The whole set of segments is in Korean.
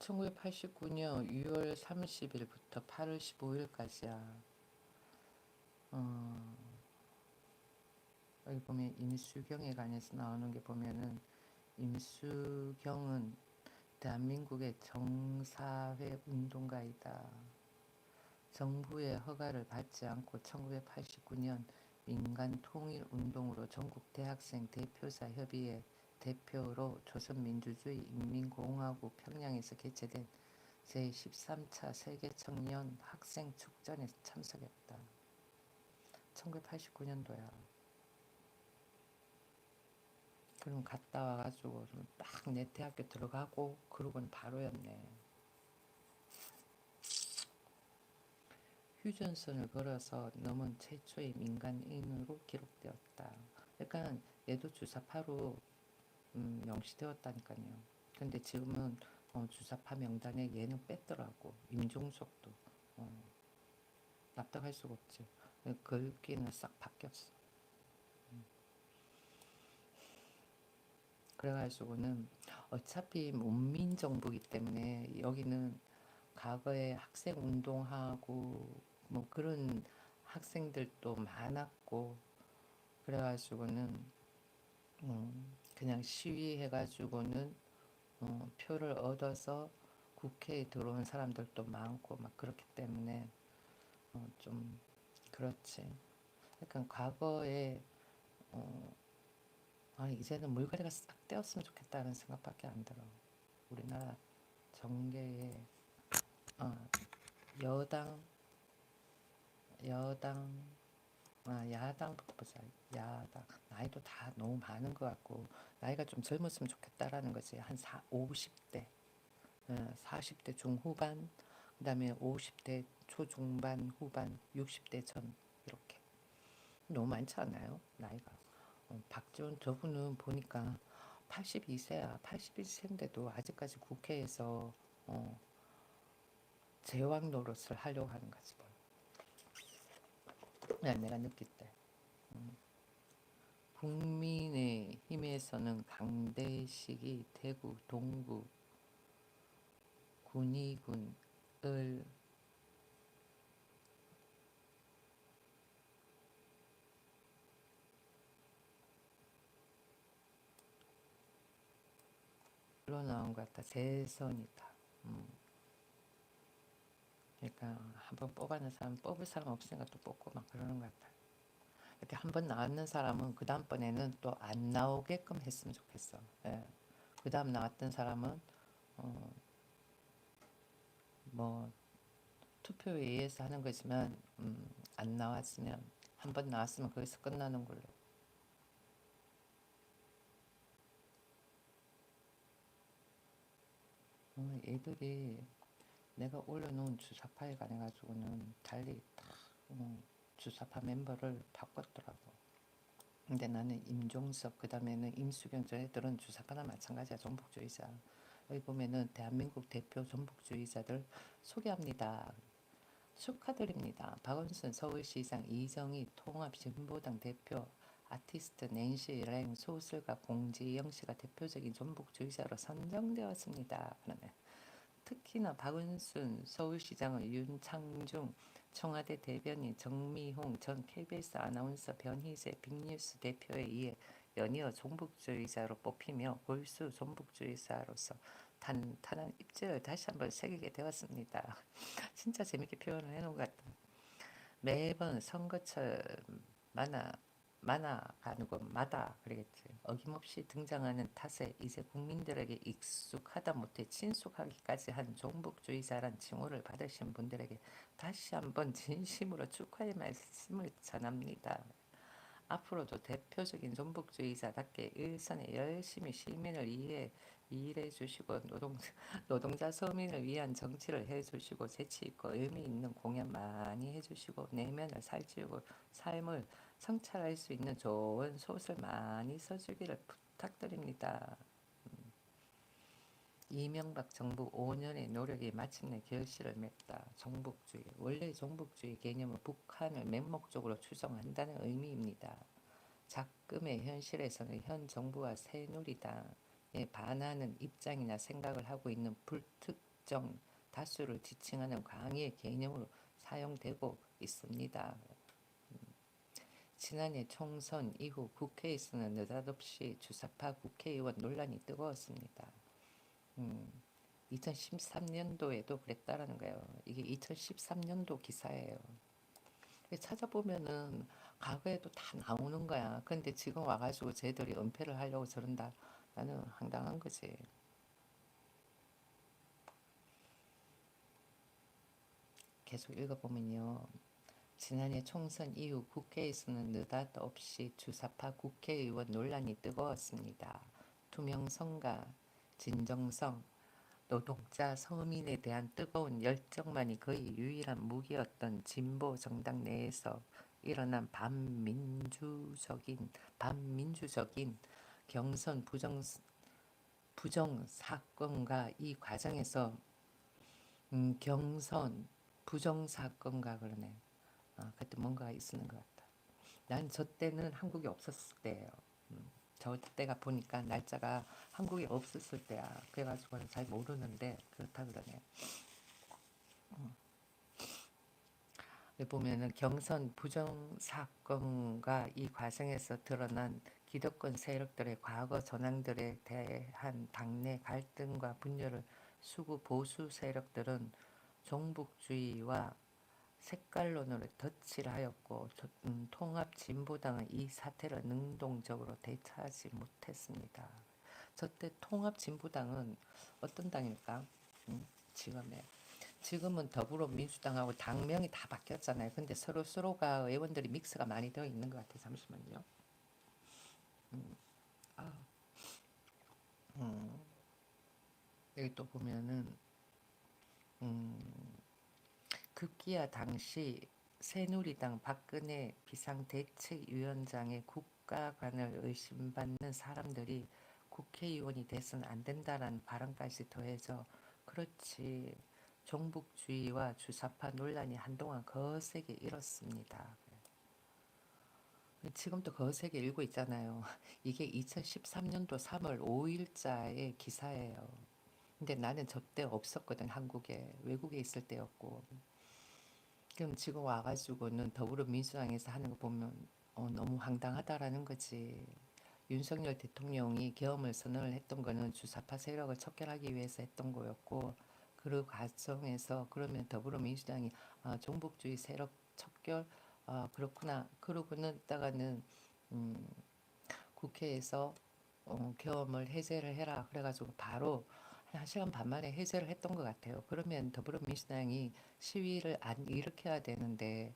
1989년 6월 30일부터 8월 15일까지야. 어, 여기 보면 임수경에 관해서 나오는 게 보면은 임수경은 대한민국의 정사회 운동가이다. 정부의 허가를 받지 않고 1989년 민간통일운동으로 전국대학생 대표사 협의회 대표로 조선민주주의 인민공화국 평양에서 개최된 제13차 세계청년 학생축전에 참석했다. 1989년도야. 그럼 갔다 와가지고 딱 내 대학교 들어가고 그러고는 바로였네. 휴전선을 걸어서 넘은 최초의 민간인으로 기록되었다. 그러니까 얘도 주사파로 명시되었다니까요. 근데 지금은 주사파 명단에 얘는 뺐더라고. 임종석도. 납득할 수가 없지. 글귀는 싹 바뀌었어. 그래가지고는 어차피 문민정부이기 때문에 여기는 과거에 학생 운동하고 뭐 그런 학생들도 많았고 그래가지고는 그냥 시위해가지고는 표를 얻어서 국회에 들어온 사람들도 많고 막 그렇기 때문에 좀 그렇지. 약간 과거에 이제는 물갈이가 싹 떼었으면 좋겠다는 생각밖에 안 들어. 우리나라 정계에 여당 야당부터 보자. 야당 나이도 다 너무 많은 것 같고 나이가 좀 젊었으면 좋겠다라는 거지. 한 50대 40대 중후반 그 다음에 50대 초중반 후반 60대 전 이렇게 너무 많지 않나요? 나이가. 박지원 저분은 보니까 82세야. 81세인데도 아직까지 국회에서 제왕 노릇을 하려고 하는 거지 뭘. 내가 느낄 때. 국민의힘에서는 강대식이 대구 동구 군의군을 로 나온 것 같다. 재선이다. 그러니까 한번 뽑아낸 사람 뽑을 사람 없으니까 또 뽑고 막 그러는 것 같아. 이렇게 한번 나왔는 사람은 그 다음번에는 또 안 나오게끔 했으면 좋겠어. 예. 그 다음 나왔던 사람은 뭐 투표에 의해서 하는 거지만 안 나왔으면 한 번 나왔으면 거기서 끝나는 걸로. 애들이 내가 올려놓은 주사파에 관해가지고는 달리 다 주사파 멤버를 바꿨더라고. 근데 나는 임종석 그 다음에는 임수경 저 애들은 주사파나 마찬가지야. 전복주의자. 여기 보면은 대한민국 대표 전복주의자들 소개합니다. 축하드립니다. 박원순 서울시장, 이정희 통합진보당 대표, 아티스트 낸시 랭, 소설가 공지영 씨가 대표적인 전복주의자로 선정되었습니다. 그러네. 특히나 박원순 서울시장은 윤창중 청와대 대변인, 정미홍 전 KBS 아나운서, 변희재 빅뉴스 대표에 의해 연이어 종북주의자로 뽑히며 골수 종북주의자로서 탄탄한 입지를 다시 한번 새기게 되었습니다. 진짜 재밌게 표현을 해놓은 것 같다. 매번 선거철 만화가 아니고 마다 그러겠지. 어김없이 등장하는 탓에 이제 국민들에게 익숙하다 못해 친숙하기까지 한 종북주의자란 칭호를 받으신 분들에게 다시 한번 진심으로 축하의 말씀을 전합니다. 앞으로도 대표적인 종북주의자답게 일선에 열심히 시민을 위해 일해주시고 노동자 서민을 위한 정치를 해주시고 재치있고 의미있는 공연 많이 해주시고 내면을 살찌우고 삶을 성찰할 수 있는 좋은 소설 많이 써주기를 부탁드립니다. 이명박 정부 5년의 노력이 마침내 결실을 맺다. 종북주의. 원래 종북주의 개념은 북한을 맹목적으로 추종한다는 의미입니다. 작금의 현실에서는 현 정부와 새누리당에 반하는 입장이나 생각을 하고 있는 특정 다수를 지칭하는 광의의 개념으로 사용되고 있습니다. 지난해 총선 이후 국회에서는 느닷없이 주사파 국회의원 논란이 뜨거웠습니다. 2013년도에도 그랬다라는 거예요. 이게 2013년도 기사예요. 찾아보면은 과거에도 다 나오는 거야. 근데 지금 와가지고 쟤들이 은폐를 하려고 저런다. 나는 황당한 거지. 계속 읽어보면요. 지난해 총선 이후 국회에서는 느닷없이 주사파 국회의원 논란이 뜨거웠습니다. 투명성과 진정성, 노동자 서민에 대한 뜨거운 열정만이 거의 유일한 무기였던 진보 정당 내에서 일어난 반민주적인 경선 부정 사건과 이 과정에서 경선 부정 사건과 그러네. 그때 뭔가 있었는 것 같다. 난 저 때는 한국에 없었을 때예요. 저 때가 보니까 날짜가 한국에 없었을 때야. 그래가지고는 잘 모르는데 그렇다 그러네. 보면은 경선 부정 사건과 이 과정에서 드러난 기득권 세력들의 과거 전황들에 대한 당내 갈등과 분열을 수구 보수 세력들은 종북주의와 색깔론으로 덧칠 하였고 통합진보당은 이 사태를 능동적으로 대처하지 못했습니다. 저때 통합진보당은 어떤 당일까? 지금은 더불어민주당하고 당명이 다 바뀌었잖아요. 근데 서로가 의원들이 믹스가 많이 되어 있는 것 같아요. 잠시만요. 여기 또 보면은 급기야 당시 새누리당 박근혜 비상대책위원장의 국가관을 의심받는 사람들이 국회의원이 돼서는 안 된다라는 발언까지 더해져 그렇지 종북주의와 주사파 논란이 한동안 거세게 일었습니다. 지금도 거세게 일고 있잖아요. 이게 2013년도 3월 5일자의 기사예요. 근데 나는 저때 없었거든. 한국에 외국에 있을 때였고 그럼 지금 와가지고는 더불어민주당에서 하는 거 보면 너무 황당하다라는 거지. 윤석열 대통령이 계엄을 선언을 했던 거는 주사파 세력을 척결하기 위해서 했던 거였고 그 과정에서 그러면 더불어민주당이 종북주의 세력 척결 그렇구나. 그러고는 있다가는 음, 국회에서 계엄을 해제를 해라. 그래가지고 바로 한 1시간 반 만에 해제를 했던 것 같아요. 그러면 더불어민주당이 시위를 안 일으켜야 되는데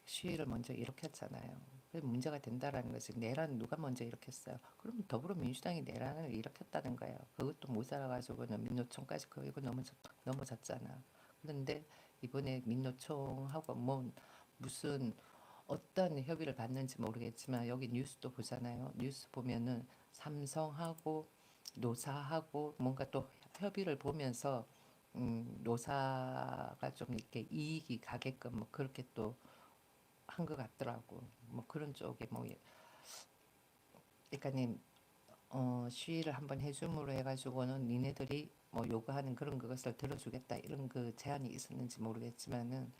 시위를 먼저 일으켰잖아요. 그래서 문제가 된다라는 거지. 내란 누가 먼저 일으켰어요? 그러면 더불어민주당이 내란을 일으켰다는 거예요. 그것도 모자라가지고는 민노총까지 그리고 넘어졌잖아. 그런데 이번에 민노총하고 뭐 무슨 어떤 협의를 받는지 모르겠지만 여기 뉴스도 보잖아요. 뉴스 보면은 삼성하고 노사하고 뭔가 또 협의를 보면서 노사가 좀 이렇게 이익이 가게끔 뭐 그렇게 또 한 것 같더라고. 뭐 그런 쪽에 뭐 그러니까 시위를 한번 해줌으로 해가지고는 니네들이 뭐 요구하는 그런 것을 들어주겠다 이런 그 제안이 있었는지 모르겠지만은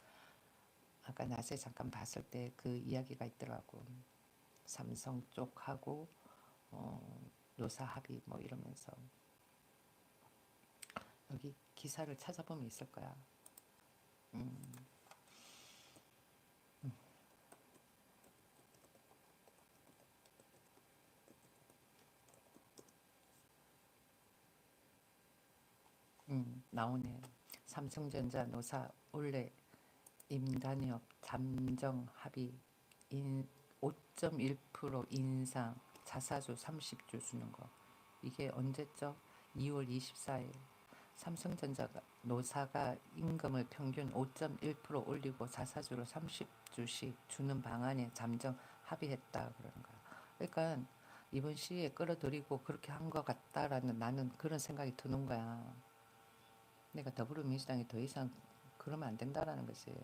아까 낮에 잠깐 봤을 때 그 이야기가 있더라고. 삼성 쪽하고 노사 합의 뭐 이러면서 여기 기사를 찾아보면 있을 거야. 나오네. 삼성전자 노사 원래 임단협 잠정 합의 5.1% 인상 자사주 30주 주는 거. 이게 언제죠? 2월 24일. 삼성전자가 노사가 임금을 평균 5.1% 올리고 자사주로 30주씩 주는 방안에 잠정 합의했다 그러는 거야. 그러니까 이번 시위에 끌어들이고 그렇게 한 것 같다라는 나는 그런 생각이 드는 거야. 내가 더불어민주당이 더 이상 그러면 안 된다라는 거지.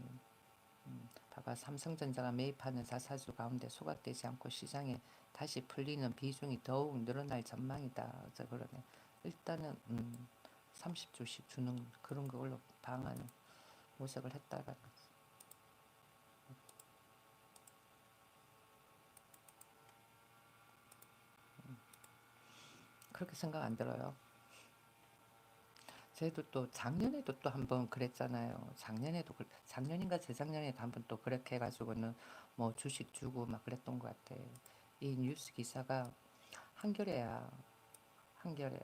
봐봐 삼성전자가 매입하는 자사주 가운데 소각되지 않고 시장에 다시 풀리는 비중이 더욱 늘어날 전망이다. 그러네. 일단은 30조씩 주는 그런 걸로 방안을 모색을 했다라는 거지. 그렇게 생각 안 들어요? 쟤도 또 작년에도 또 한번 그랬잖아요. 작년인가 재작년에도 한번 또 그렇게 해가지고는 뭐 주식 주고 막 그랬던 것 같아. 이 뉴스 기사가 한겨레야. 한겨레.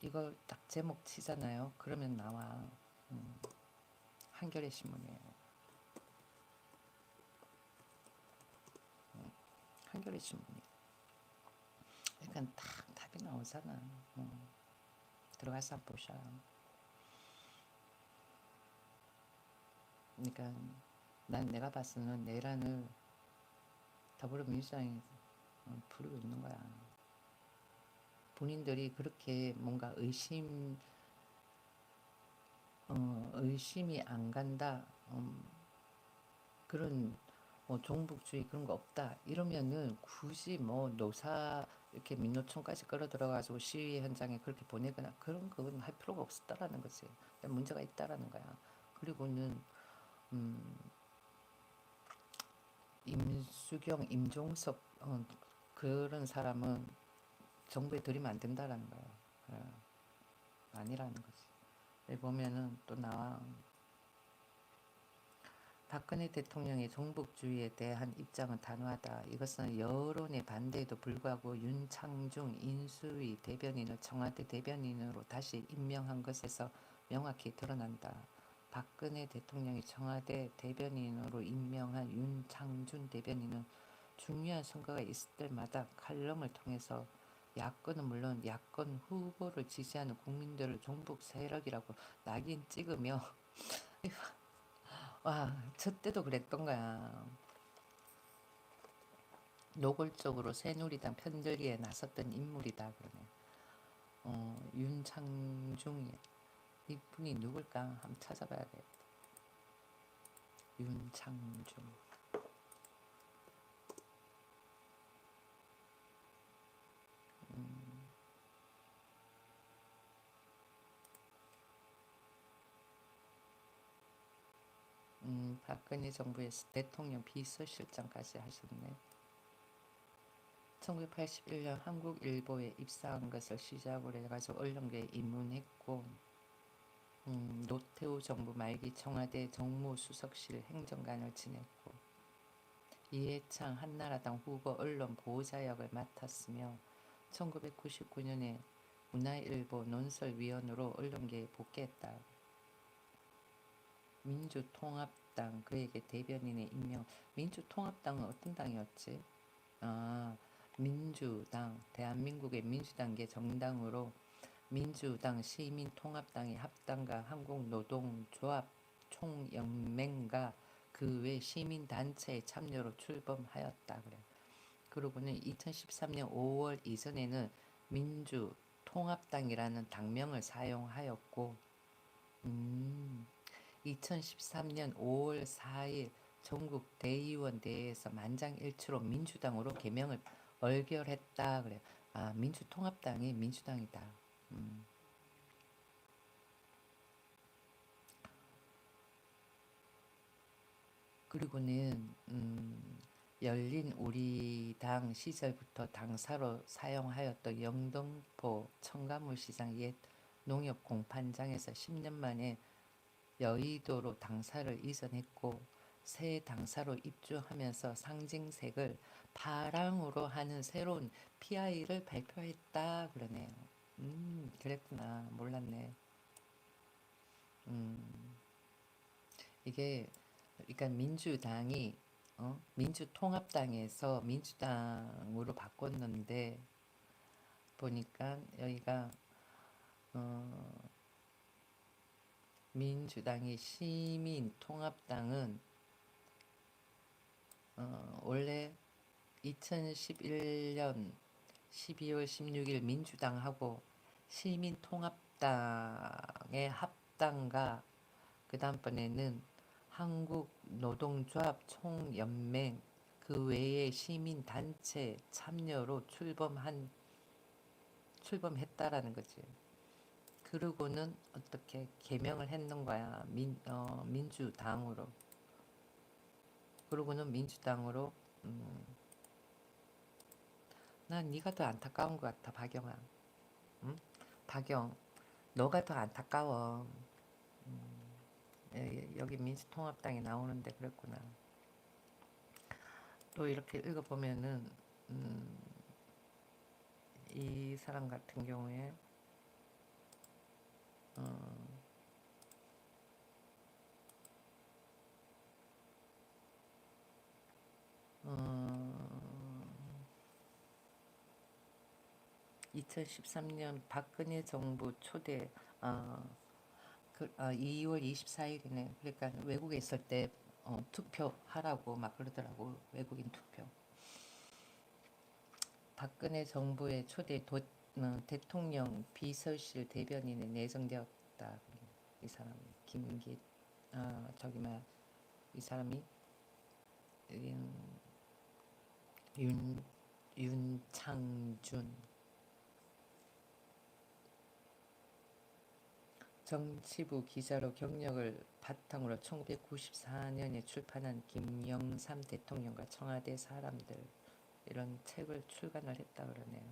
이걸 딱 제목 치잖아요. 그러면 나와. 음, 한겨레 신문이에요. 한겨레 신문이. 그러니까 딱 답이 나오잖아. 들어가서 한번 보셔. 그러니까 난 내가 봤으면 내란을 더불어민주당이 부르고 있는 거야. 본인들이 그렇게 뭔가 의심이 안 간다. 그런 뭐 종북주의 그런 거 없다. 이러면은 굳이 뭐 노사 이렇게 민노총까지 끌어들어가지고 시위 현장에 그렇게 보내거나 그런 건 할 필요가 없었다라는 거지. 문제가 있다라는 거야. 그리고는 음, 임수경, 임종석 그런 사람은 정부에 들이면 안 된다라는 거야. 아니라는 거지. 여기 보면은 또 나와. 박근혜 대통령의 종북주의에 대한 입장은 단호하다. 이것은 여론의 반대에도 불구하고 윤창중 인수위 대변인을 청와대 대변인으로 다시 임명한 것에서 명확히 드러난다. 박근혜 대통령이 청와대 대변인으로 임명한 윤창준 대변인은 중요한 선거가 있을 때마다 칼럼을 통해서 야권은 물론 야권 후보를 지지하는 국민들을 종북 세력이라고 낙인 찍으며 와, 저 때도 그랬던 거야. 노골적으로 새누리당 편들기에 나섰던 인물이다 그러네. 윤창중이 이분이 누굴까 한번 찾아봐야 돼. 윤창중. 박근혜 정부에서 대통령 비서실장까지 하셨네. 1981년 한국일보에 입사한 것을 시작으로 해가지고 언론계에 입문했고 노태우 정부 말기 청와대 정무수석실 행정관을 지냈고 이해창 한나라당 후보 언론 보호자 역을 맡았으며 1999년에 문화일보 논설위원으로 언론계에 복귀했다. 민주통합당 그에게 대변인의 임명. 민주통합당은 어떤 당이었지? 아, 민주당, 대한민국의 민주당계 정당으로 민주당, 시민통합당의 합당과 한국노동조합 총연맹과 그 외 시민단체의 참여로 출범하였다. 그래. 그러고는 2013년 5월 이전에는 민주통합당이라는 당명을 사용하였고 2013년 5월 4일 전국 대의원 대회에서 만장일치로 민주당으로 개명을 얼결했다. 그래. 아, 민주통합당이 민주당이다. 그리고는 열린 우리당 시절부터 당사로 사용하였던 영등포 청가물시장 옛 농협공판장에서 10년 만에 여의도로 당사를 이전했고 새 당사로 입주하면서 상징색을 파랑으로 하는 새로운 PI를 발표했다 그러네요. 그랬구나. 몰랐네. 음, 이게 그러니까 민주당이 민주통합당에서 민주당으로 바꿨는데 보니까 여기가 어, 민주당이 시민통합당은 원래 2011년 12월 16일 민주당하고 시민통합당의 합당과 그 다음번에는 한국노동조합 총연맹 그 외의 시민단체 참여로 출범했다라는 거지. 그러고는 어떻게 개명을 했는 거야. 민주당으로. 그러고는 민주당으로. 음, 난 네가 더 안타까운 것 같아, 박영아. 응? 박영, 너가 더 안타까워. 여기 민주통합당에 나오는데 그랬구나. 또 이렇게 읽어보면은 음, 이 사람 같은 경우에 어, 2013년 박근혜 정부 초대 2월 24일이네. 그러니까 외국에 있을 때 투표하라고 막 그러더라고. 외국인 투표. 박근혜 정부의 초대 대통령 비서실 대변인에 내정되었다. 이 사람이 김기 저기 막 이 사람이 윤 윤창준 정치부 기자로 경력을 바탕으로 1994년에 출판한 김영삼 대통령과 청와대 사람들 이런 책을 출간을 했다 그러네요.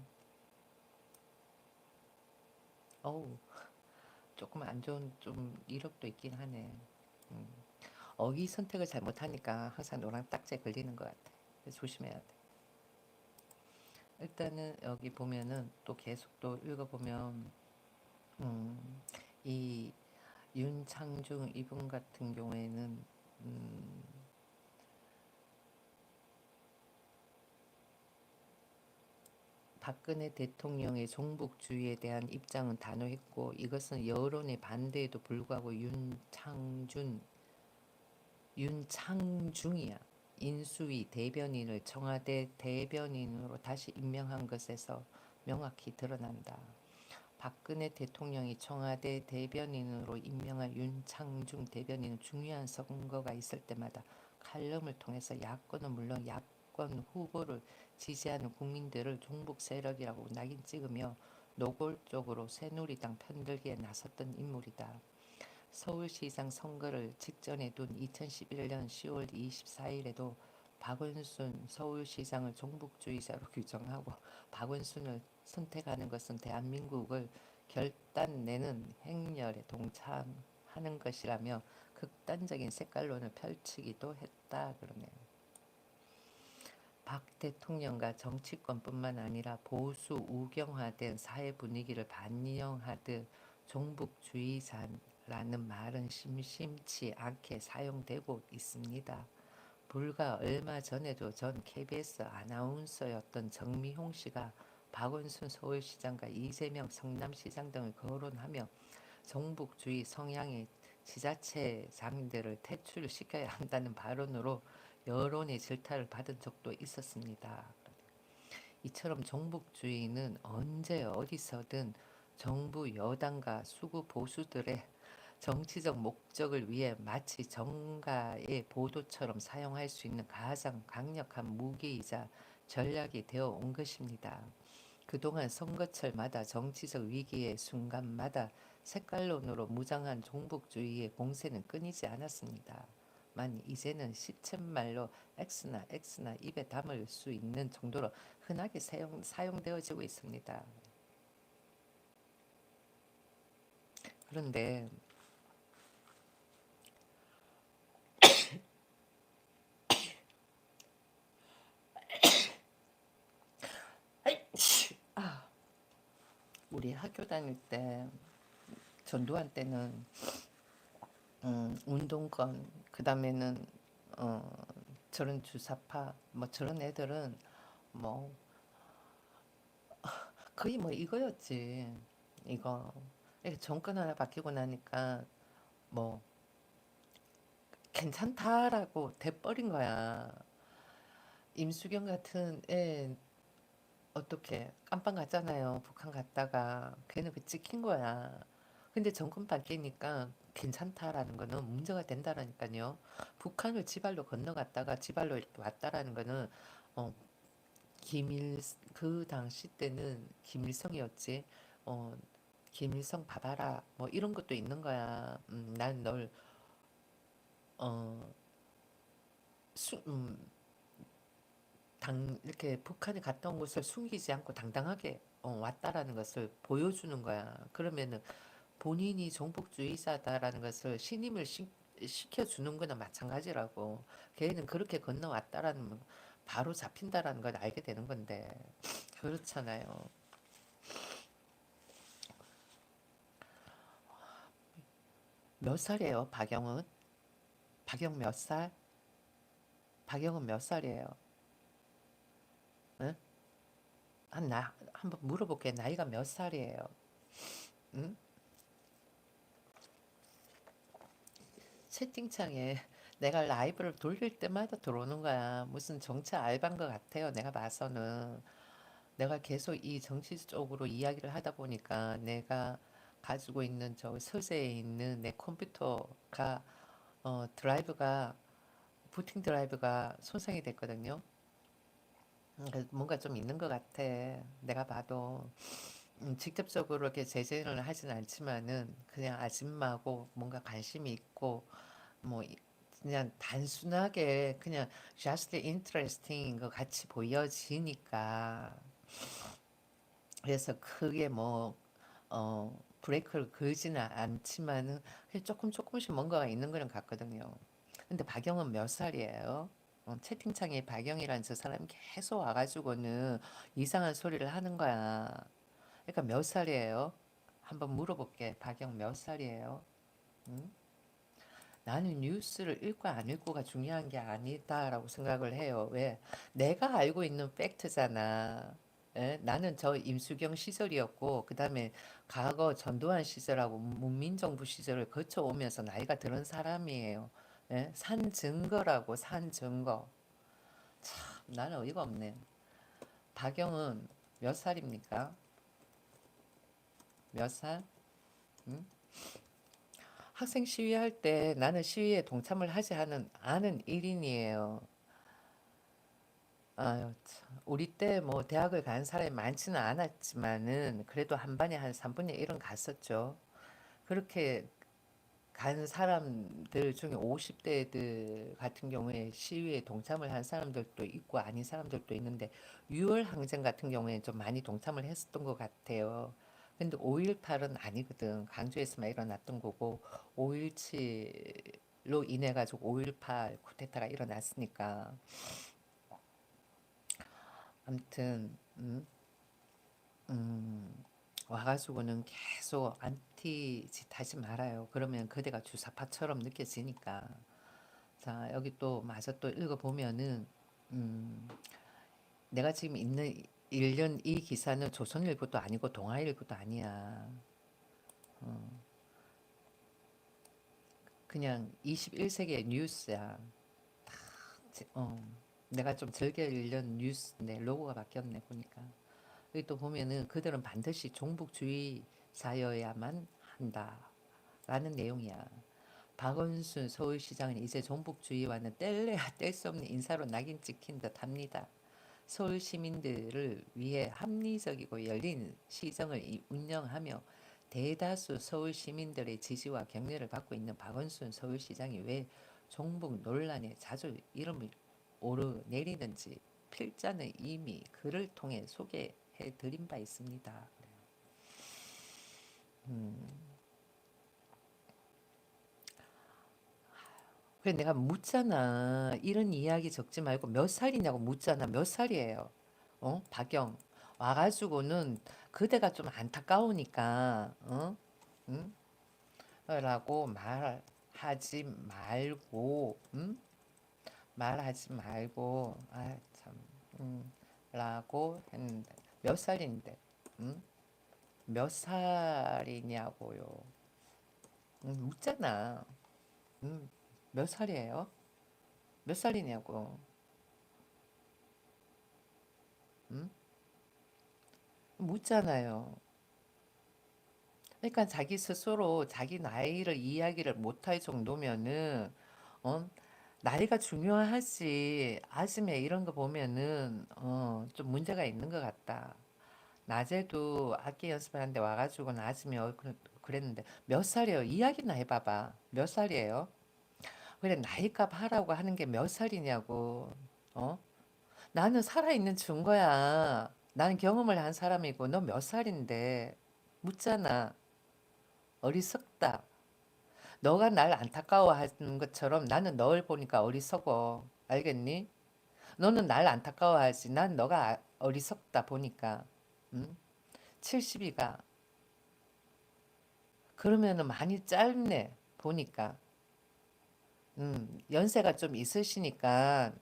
어우, 조금 안 좋은 좀 이력도 있긴 하네. 음. 어휘 선택을 잘 못하니까 항상 노랑 딱지에 걸리는 것 같아. 그래서 조심해야 돼. 일단은 여기 보면은 또 계속 또 읽어보면 이 윤창중 이분 같은 경우에는 음, 박근혜 대통령의 종북주의에 대한 입장은 단호했고 이것은 여론의 반대에도 불구하고 윤창중이야. 인수위 대변인을 청와대 대변인으로 다시 임명한 것에서 명확히 드러난다. 박근혜 대통령이 청와대 대변인으로 임명한 윤창중 대변인은 중요한 선거가 있을 때마다 칼럼을 통해서 야권은 물론 야권 후보를 지지하는 국민들을 종북 세력이라고 낙인 찍으며 노골적으로 새누리당 편들기에 나섰던 인물이다. 서울시장 선거를 직전에 둔 2011년 10월 24일에도 박원순 서울시장을 종북주의자로 규정하고 박원순을 선택하는 것은 대한민국을 결단내는 행렬에 동참하는 것이라며 극단적인 색깔론을 펼치기도 했다 그러네요. 박 대통령과 정치권뿐만 아니라 보수 우경화된 사회 분위기를 반영하듯 종북주의자라는 말은 심심치 않게 사용되고 있습니다. 불과 얼마 전에도 전 KBS 아나운서였던 정미홍 씨가 박원순 서울시장과 이재명 성남시장 등을 거론하며 종북주의 성향의 지자체장들을 퇴출시켜야 한다는 발언으로 여론의 질타를 받은 적도 있었습니다. 이처럼 종북주의는 언제 어디서든 정부 여당과 수구 보수들의 정치적 목적을 위해 마치 정가의 보도처럼 사용할 수 있는 가장 강력한 무기이자 전략이 되어 온 것입니다. 그동안 선거철마다 정치적 위기의 순간마다 색깔론으로 무장한 종북주의의 공세는 끊이지 않았습니다. 만 이제는 시쳇말로 X나 입에 담을 수 있는 정도로 흔하게 사용되어지고 있습니다. 그런데 우리 학교 다닐 때 전두환 때는 운동권 그 다음에는 저런 주사파 뭐 저런 애들은 뭐 거의 뭐 이거였지. 이거 이렇게 정권 하나 바뀌고 나니까 뭐 괜찮다라고 돼버린 거야. 임수경 같은 애 어떻게 깜빵 갔잖아요. 북한 갔다가 걔는 그 찍힌 거야. 근데 정권 바뀌니까 괜찮다라는 거는 문제가 된다라니까요. 북한을 지발로 건너갔다가 지발로 왔다라는 거는 어, 김일 그 당시 때는 김일성이었지. 어, 김일성 봐봐라 뭐 이런 것도 있는 거야. 난널 어, 수, 이렇게 북한에 갔다 온 것을 숨기지 않고 당당하게 왔다라는 것을 보여주는 거야. 그러면은 본인이 종북주의자다라는 것을 신임을 시켜주는 거나 마찬가지라고. 걔는 그렇게 건너왔다라는 바로 잡힌다라는 걸 알게 되는 건데 그렇잖아요. 몇 살이에요, 박영은? 박영 몇 살? 박영은 몇 살이에요? 응? 한번 물어볼게. 나이가 몇 살이에요? 응? 채팅창에 내가 라이브를 돌릴 때마다 들어오는 거야. 무슨 정치 알바인 것 같아요. 내가 봐서는. 내가 계속 이 정치 쪽으로 이야기를 하다 보니까 내가 가지고 있는 저 서재에 있는 내 컴퓨터가 드라이브가 부팅 드라이브가 손상이 됐거든요. 그래서 뭔가 좀 있는 것 같아. 내가 봐도 직접적으로 이렇게 제재를 하진 않지만은 그냥 아줌마고 뭔가 관심이 있고 뭐 그냥 단순하게 그냥 just interesting 것 같이 보여지니까 그래서 크게 뭐 브레이크를 걸지는 않지만은 그냥 조금씩 뭔가가 있는 거는 같거든요. 근데 박영은 몇 살이에요? 채팅창에 박영이라는 저 사람이 계속 와가지고는 이상한 소리를 하는 거야. 그러니까 몇 살이에요? 한번 물어볼게. 박영 몇 살이에요? 응? 나는 뉴스를 읽고 안 읽고가 중요한 게 아니다라고 생각을 해요. 왜? 내가 알고 있는 팩트잖아. 예? 나는 저 임수경 시절이었고, 그 다음에 과거 전두환 시절하고 문민정부 시절을 거쳐오면서 나이가 들은 사람이에요. 예? 산 증거라고, 산 증거. 참, 나는 어이가 없네. 박영은 몇 살입니까? 몇 살? 응? 학생 시위할 때 나는 시위에 동참을 하지 않은 일인이에요. 아유, 참. 우리 때 뭐 대학을 간 사람이 많지는 않았지만은 그래도 한 반에 한 3분의 1은 갔었죠. 그렇게 간 사람들 중에 50대들 같은 경우에 시위에 동참을 한 사람들도 있고 아닌 사람들도 있는데 6월 항쟁 같은 경우에 좀 많이 동참을 했었던 것 같아요. 근데 5.18은 아니거든. 강주에서만 일어났던 거고 5.17로 인해 가지고 5.18 쿠데타가 일어났으니까 아무튼 와가지고는 계속 안티 짓 하지 말아요. 그러면 그대가 주사파처럼 느껴지니까. 자, 여기 또 마저 또 읽어보면은, 음, 내가 지금 있는 일련 이 기사는 조선일보도 아니고 동아일보도 아니야. 그냥 21세기의 뉴스야. 어, 내가 좀 즐겨 읽는 뉴스인데 로고가 바뀌었네 보니까. 여기 또 보면은 그들은 반드시 종북주의자여야만 한다라는 내용이야. 박원순 서울시장은 이제 종북주의와는 뗄래야 뗄 수 없는 인사로 낙인 찍힌 듯합니다. 서울 시민들을 위해 합리적이고 열린 시정을 운영하며 대다수 서울 시민들의 지지와 격려를 받고 있는 박원순 서울시장이 왜 종북 논란에 자주 이름을 오르내리는지 필자는 이미 글을 통해 소개해 드린 바 있습니다. 그래 내가 묻잖아. 이런 이야기 적지 말고 몇 살이냐고 묻잖아. 몇 살이에요? 박영. 와가지고는 그대가 좀 안타까우니까 응? 라고 말하지 말고 말하지 말고 참 라고 했는데 몇 살인데 응? 몇 살이냐고요. 묻잖아. 음, 몇 살이에요? 몇 살이냐고. 음? 묻잖아요. 그러니까 자기 스스로 자기 나이를 이야기를 못할 정도면은 어? 나이가 중요하지. 아침에 이런 거 보면은 좀 문제가 있는 것 같다. 낮에도 악기 연습하는데 와가지고 낮으면 그랬는데 몇 살이에요? 이야기나 해봐봐. 몇 살이에요? 그래 나이값 하라고 하는 게 몇 살이냐고. 어? 나는 살아있는 증거야. 나는 경험을 한 사람이고 너 몇 살인데 묻잖아. 어리석다. 너가 날 안타까워하는 것처럼 나는 널 보니까 어리석어. 알겠니? 너는 날 안타까워하지. 난 너가 어리석다 보니까. 응? 70이가 그러면은 많이 짧네 보니까. 연세가 좀 있으시니까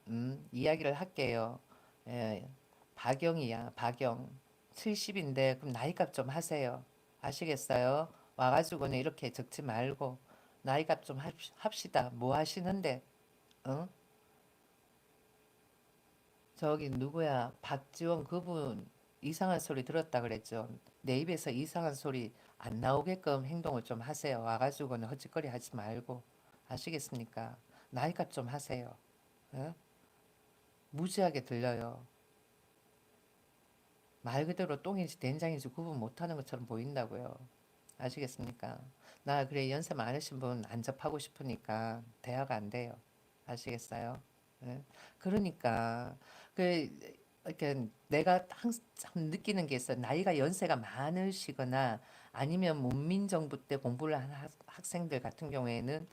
이야기를 할게요. 예, 박영이야 박영. 70인데 그럼 나이값 좀 하세요. 아시겠어요? 와가지고는 이렇게 적지 말고 나이값 좀 합시다. 뭐 하시는데? 어? 저기 누구야? 박지원 그분 이상한 소리 들었다 그랬죠. 내 입에서 이상한 소리 안 나오게끔 행동을 좀 하세요. 와가지고는 헛짓거리 하지 말고 아시겠습니까? 나이값 좀 하세요. 어? 무지하게 들려요. 말 그대로 똥인지 된장인지 구분 못하는 것처럼 보인다고요. 아시겠습니까? 나 그래 연세 많으신 분 안 접하고 싶으니까 대화가 안 돼요. 아시겠어요? 예? 그러니까 그 이렇게 내가 항상 느끼는 게 있어. 나이가 연세가 많으시거나 아니면 문민정부 때 공부를 한 학생들 같은 경우에는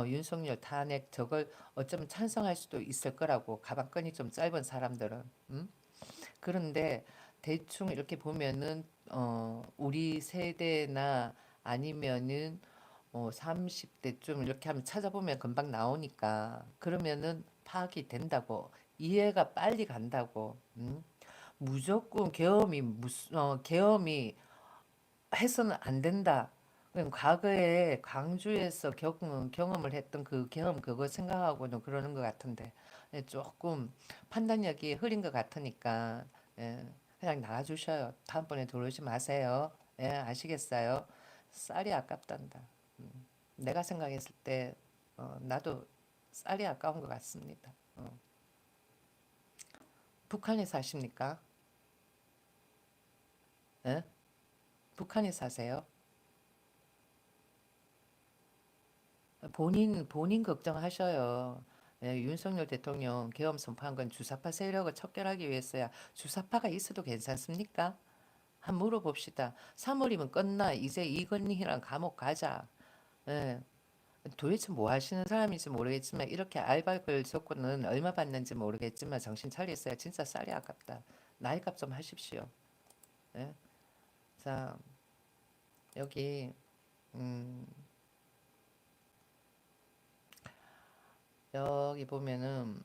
윤석열 탄핵 저걸 어쩌면 찬성할 수도 있을 거라고 가방끈이 좀 짧은 사람들은 그런데 대충 이렇게 보면은 우리 세대나 아니면은 30대쯤 이렇게 하면 찾아보면 금방 나오니까 그러면은 파악이 된다고 이해가 빨리 간다고 무조건 계엄이 해서는 안 된다. 그럼 과거에 광주에서 경험을 했던 그 경험 그거 생각하고는 그러는 것 같은데 예, 조금 판단력이 흐린 것 같으니까 예, 그냥 나가주셔요. 다음번에 들어오지 마세요. 예, 아시겠어요? 쌀이 아깝단다. 내가 생각했을 때 나도 쌀이 아까운 것 같습니다. 북한에 사십니까? 예? 북한에 사세요? 본인 걱정하셔요. 예, 윤석열 대통령 계엄 선포한 건 주사파 세력을 척결하기 위해서야. 주사파가 있어도 괜찮습니까? 한번 물어봅시다. 3월이면 끝나. 이제 이건희랑 감옥 가자. 예, 도대체 뭐 하시는 사람인지 모르겠지만 이렇게 알바글 조건은 얼마 받는지 모르겠지만 정신 차리세요. 진짜 쌀이 아깝다. 나이값 좀 하십시오. 예? 자, 여기 음, 여기 보면은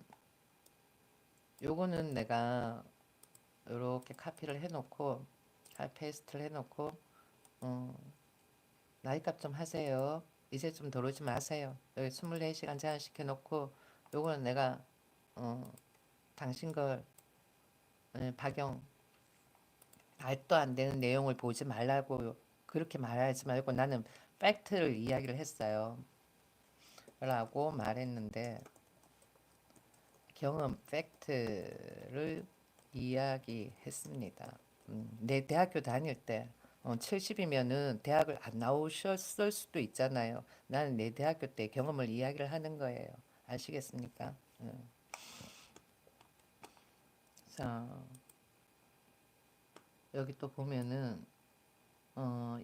요거는 내가 이렇게 카피를 해놓고 페이스트를 해놓고 어, 나이값 좀 하세요. 이제 좀 들어오지 마세요. 여기 24시간 제한시켜 놓고 요거는 내가 어, 당신 걸 박영 말도 안 되는 내용을 보지 말라고 그렇게 말하지 말고 나는 팩트를 이야기를 했어요. 라고 말했는데 경험 팩트를 이야기했습니다. 내 대학교 다닐 때 70이면은 대학을 안 나오셨을 수도 있잖아요. 나는 내 대학교 때 경험을 이야기를 하는 거예요. 아시겠습니까? 자, 여기 또 보면은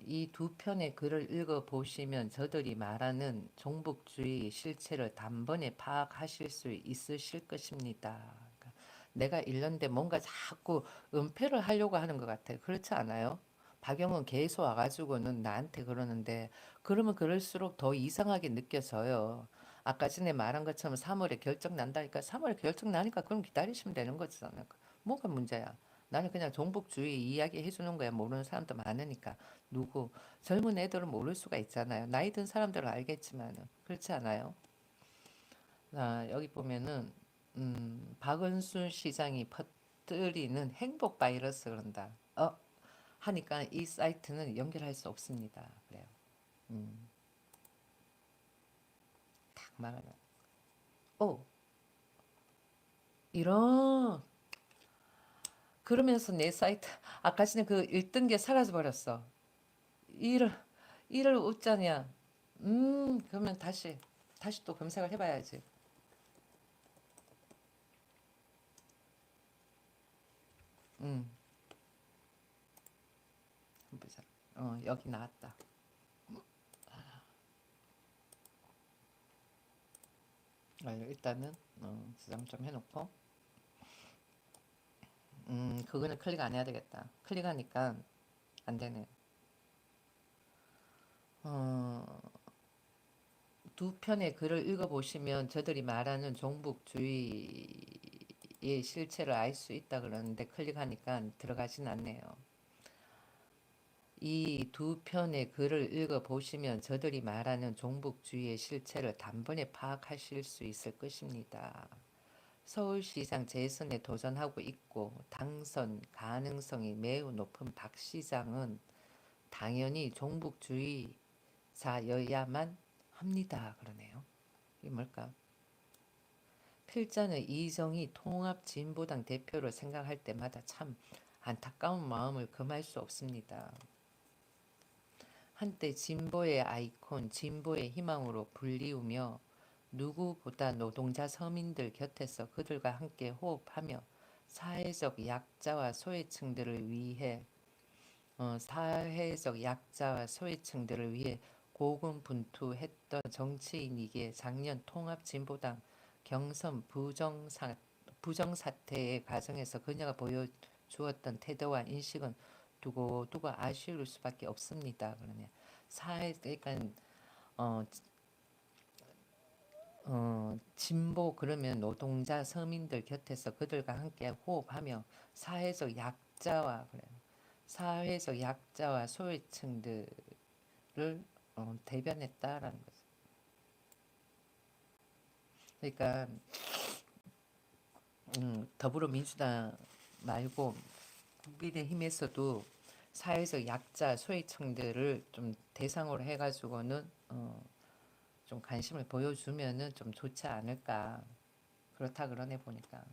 이 두 편의 글을 읽어 보시면 저들이 말하는 종북주의 실체를 단번에 파악하실 수 있으실 것입니다. 그러니까 내가 읽는데 뭔가 자꾸 은폐를 하려고 하는 것 같아요. 그렇지 않아요? 박영은 계속 와가지고는 나한테 그러는데 그러면 그럴수록 더 이상하게 느껴져요. 아까 전에 말한 것처럼 3월에 결정 난다니까 3월에 결정 나니까 그럼 기다리시면 되는 거잖아요. 뭐가 문제야? 나는 그냥 종북주의 이야기 해주는 거야. 모르는 사람도 많으니까. 누구 젊은 애들은 모를 수가 있잖아요. 나이 든 사람들은 알겠지만은 그렇지 않아요? 여기 보면은 박은순 시장이 퍼뜨리는 행복 바이러스 그런다. 하니까 이 사이트는 연결할 수 없습니다. 그래요. 딱 말하면 오 이런 그러면서 내 사이트 아까 전에 그 1등계 사라져 버렸어. 이를 이를 웃자냐. 그러면 다시 또 검색을 해봐야지. 음, 보자. 여기 나왔다. 일단은 저장 좀 해놓고 그거는 클릭 안 해야 되겠다. 클릭하니까 안 되네. 어, 두 편의 글을 읽어보시면 저들이 말하는 종북주의의 실체를 알 수 있다 그러는데 클릭하니까 들어가진 않네요. 이 두 편의 글을 읽어보시면 저들이 말하는 종북주의의 실체를 단번에 파악하실 수 있을 것입니다. 서울시장 재선에 도전하고 있고 당선 가능성이 매우 높은 박 시장은 당연히 종북주의자여야만 합니다. 그러네요. 이게 뭘까? 필자는 이정희 통합진보당 대표를 생각할 때마다 참 안타까운 마음을 금할 수 없습니다. 한때 진보의 아이콘, 진보의 희망으로 불리우며 누구보다 노동자 서민들 곁에서 그들과 함께 호흡하며 사회적 약자와 소외층들을 위해 고군분투했던 정치인이기에 작년 통합진보당 경선 부정사태의 과정에서 그녀가 보여주었던 태도와 인식은 두고두고 아쉬울 수밖에 없습니다. 그러네. 그러니까 어, 진보 그러면 노동자 서민들 곁에서 그들과 함께 호흡하며 사회적 약자와 그래 사회적 약자와 소외층들을 대변했다라는 거죠. 그러니까 더불어민주당 말고 국민의힘에서도 사회적 약자 소외층들을 좀 대상으로 해가지고는 좀 관심을 보여주면은 좀 좋지 않을까. 그렇다 그러네 보니까.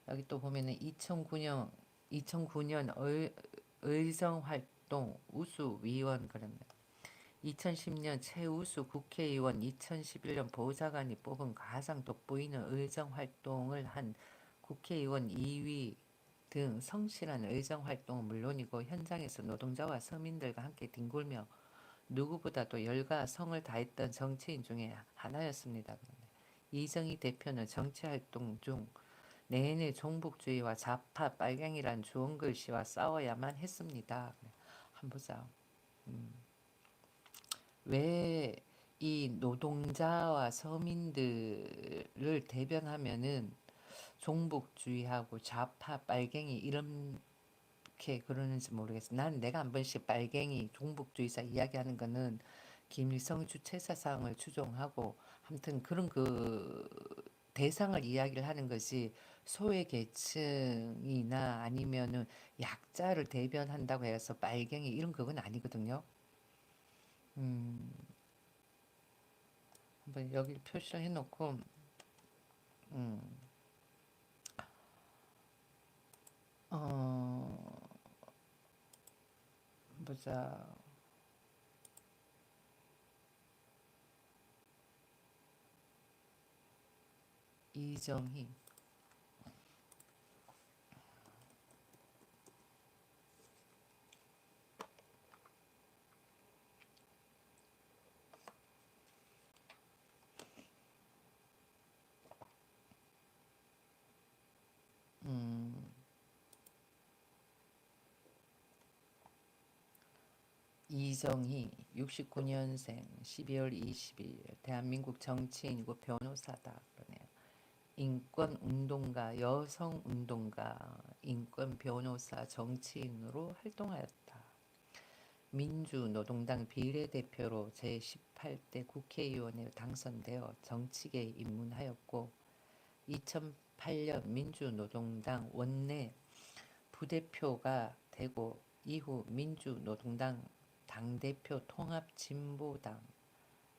여기 또 보면은 2009년 의정활동 우수위원 그러면 2010년 최우수 국회의원 2011년 보좌관이 뽑은 가장 돋보이는 의정활동을 한 국회의원 2위 등 성실한 의정활동은 물론이고 현장에서 노동자와 서민들과 함께 뒹굴며 누구보다도 열과 성을 다했던 정치인 중에 하나였습니다. 이정희 대표는 정치활동 중 내내 종북주의와 좌파 빨갱이란 주원글씨와 싸워야만 했습니다. 한번 보자. 왜 이 노동자와 서민들을 대변하면은 종북주의하고 좌파 빨갱이 이렇게 그러는지 모르겠어. 난 내가 한 번씩 빨갱이 종북주의자 이야기하는 거는 김일성 주체사상을 추종하고 아무튼 그런 그 대상을 이야기를 하는 것이 소외계층이나 아니면은 약자를 대변한다고 해서 빨갱이 이런 그건 아니거든요. 음, 한번 여기 표시를 해놓고 음, 어, 보자. 이정희. 69년생 12월 20일 대한민국 정치인이고 변호사다 그러네요. 인권운동가, 여성운동가, 인권변호사, 정치인으로 활동하였다. 민주노동당 비례대표로 제18대 국회의원에 당선되어 정치계에 입문하였고 2008년 민주노동당 원내 부대표가 되고 이후 민주노동당 당대표 통합진보당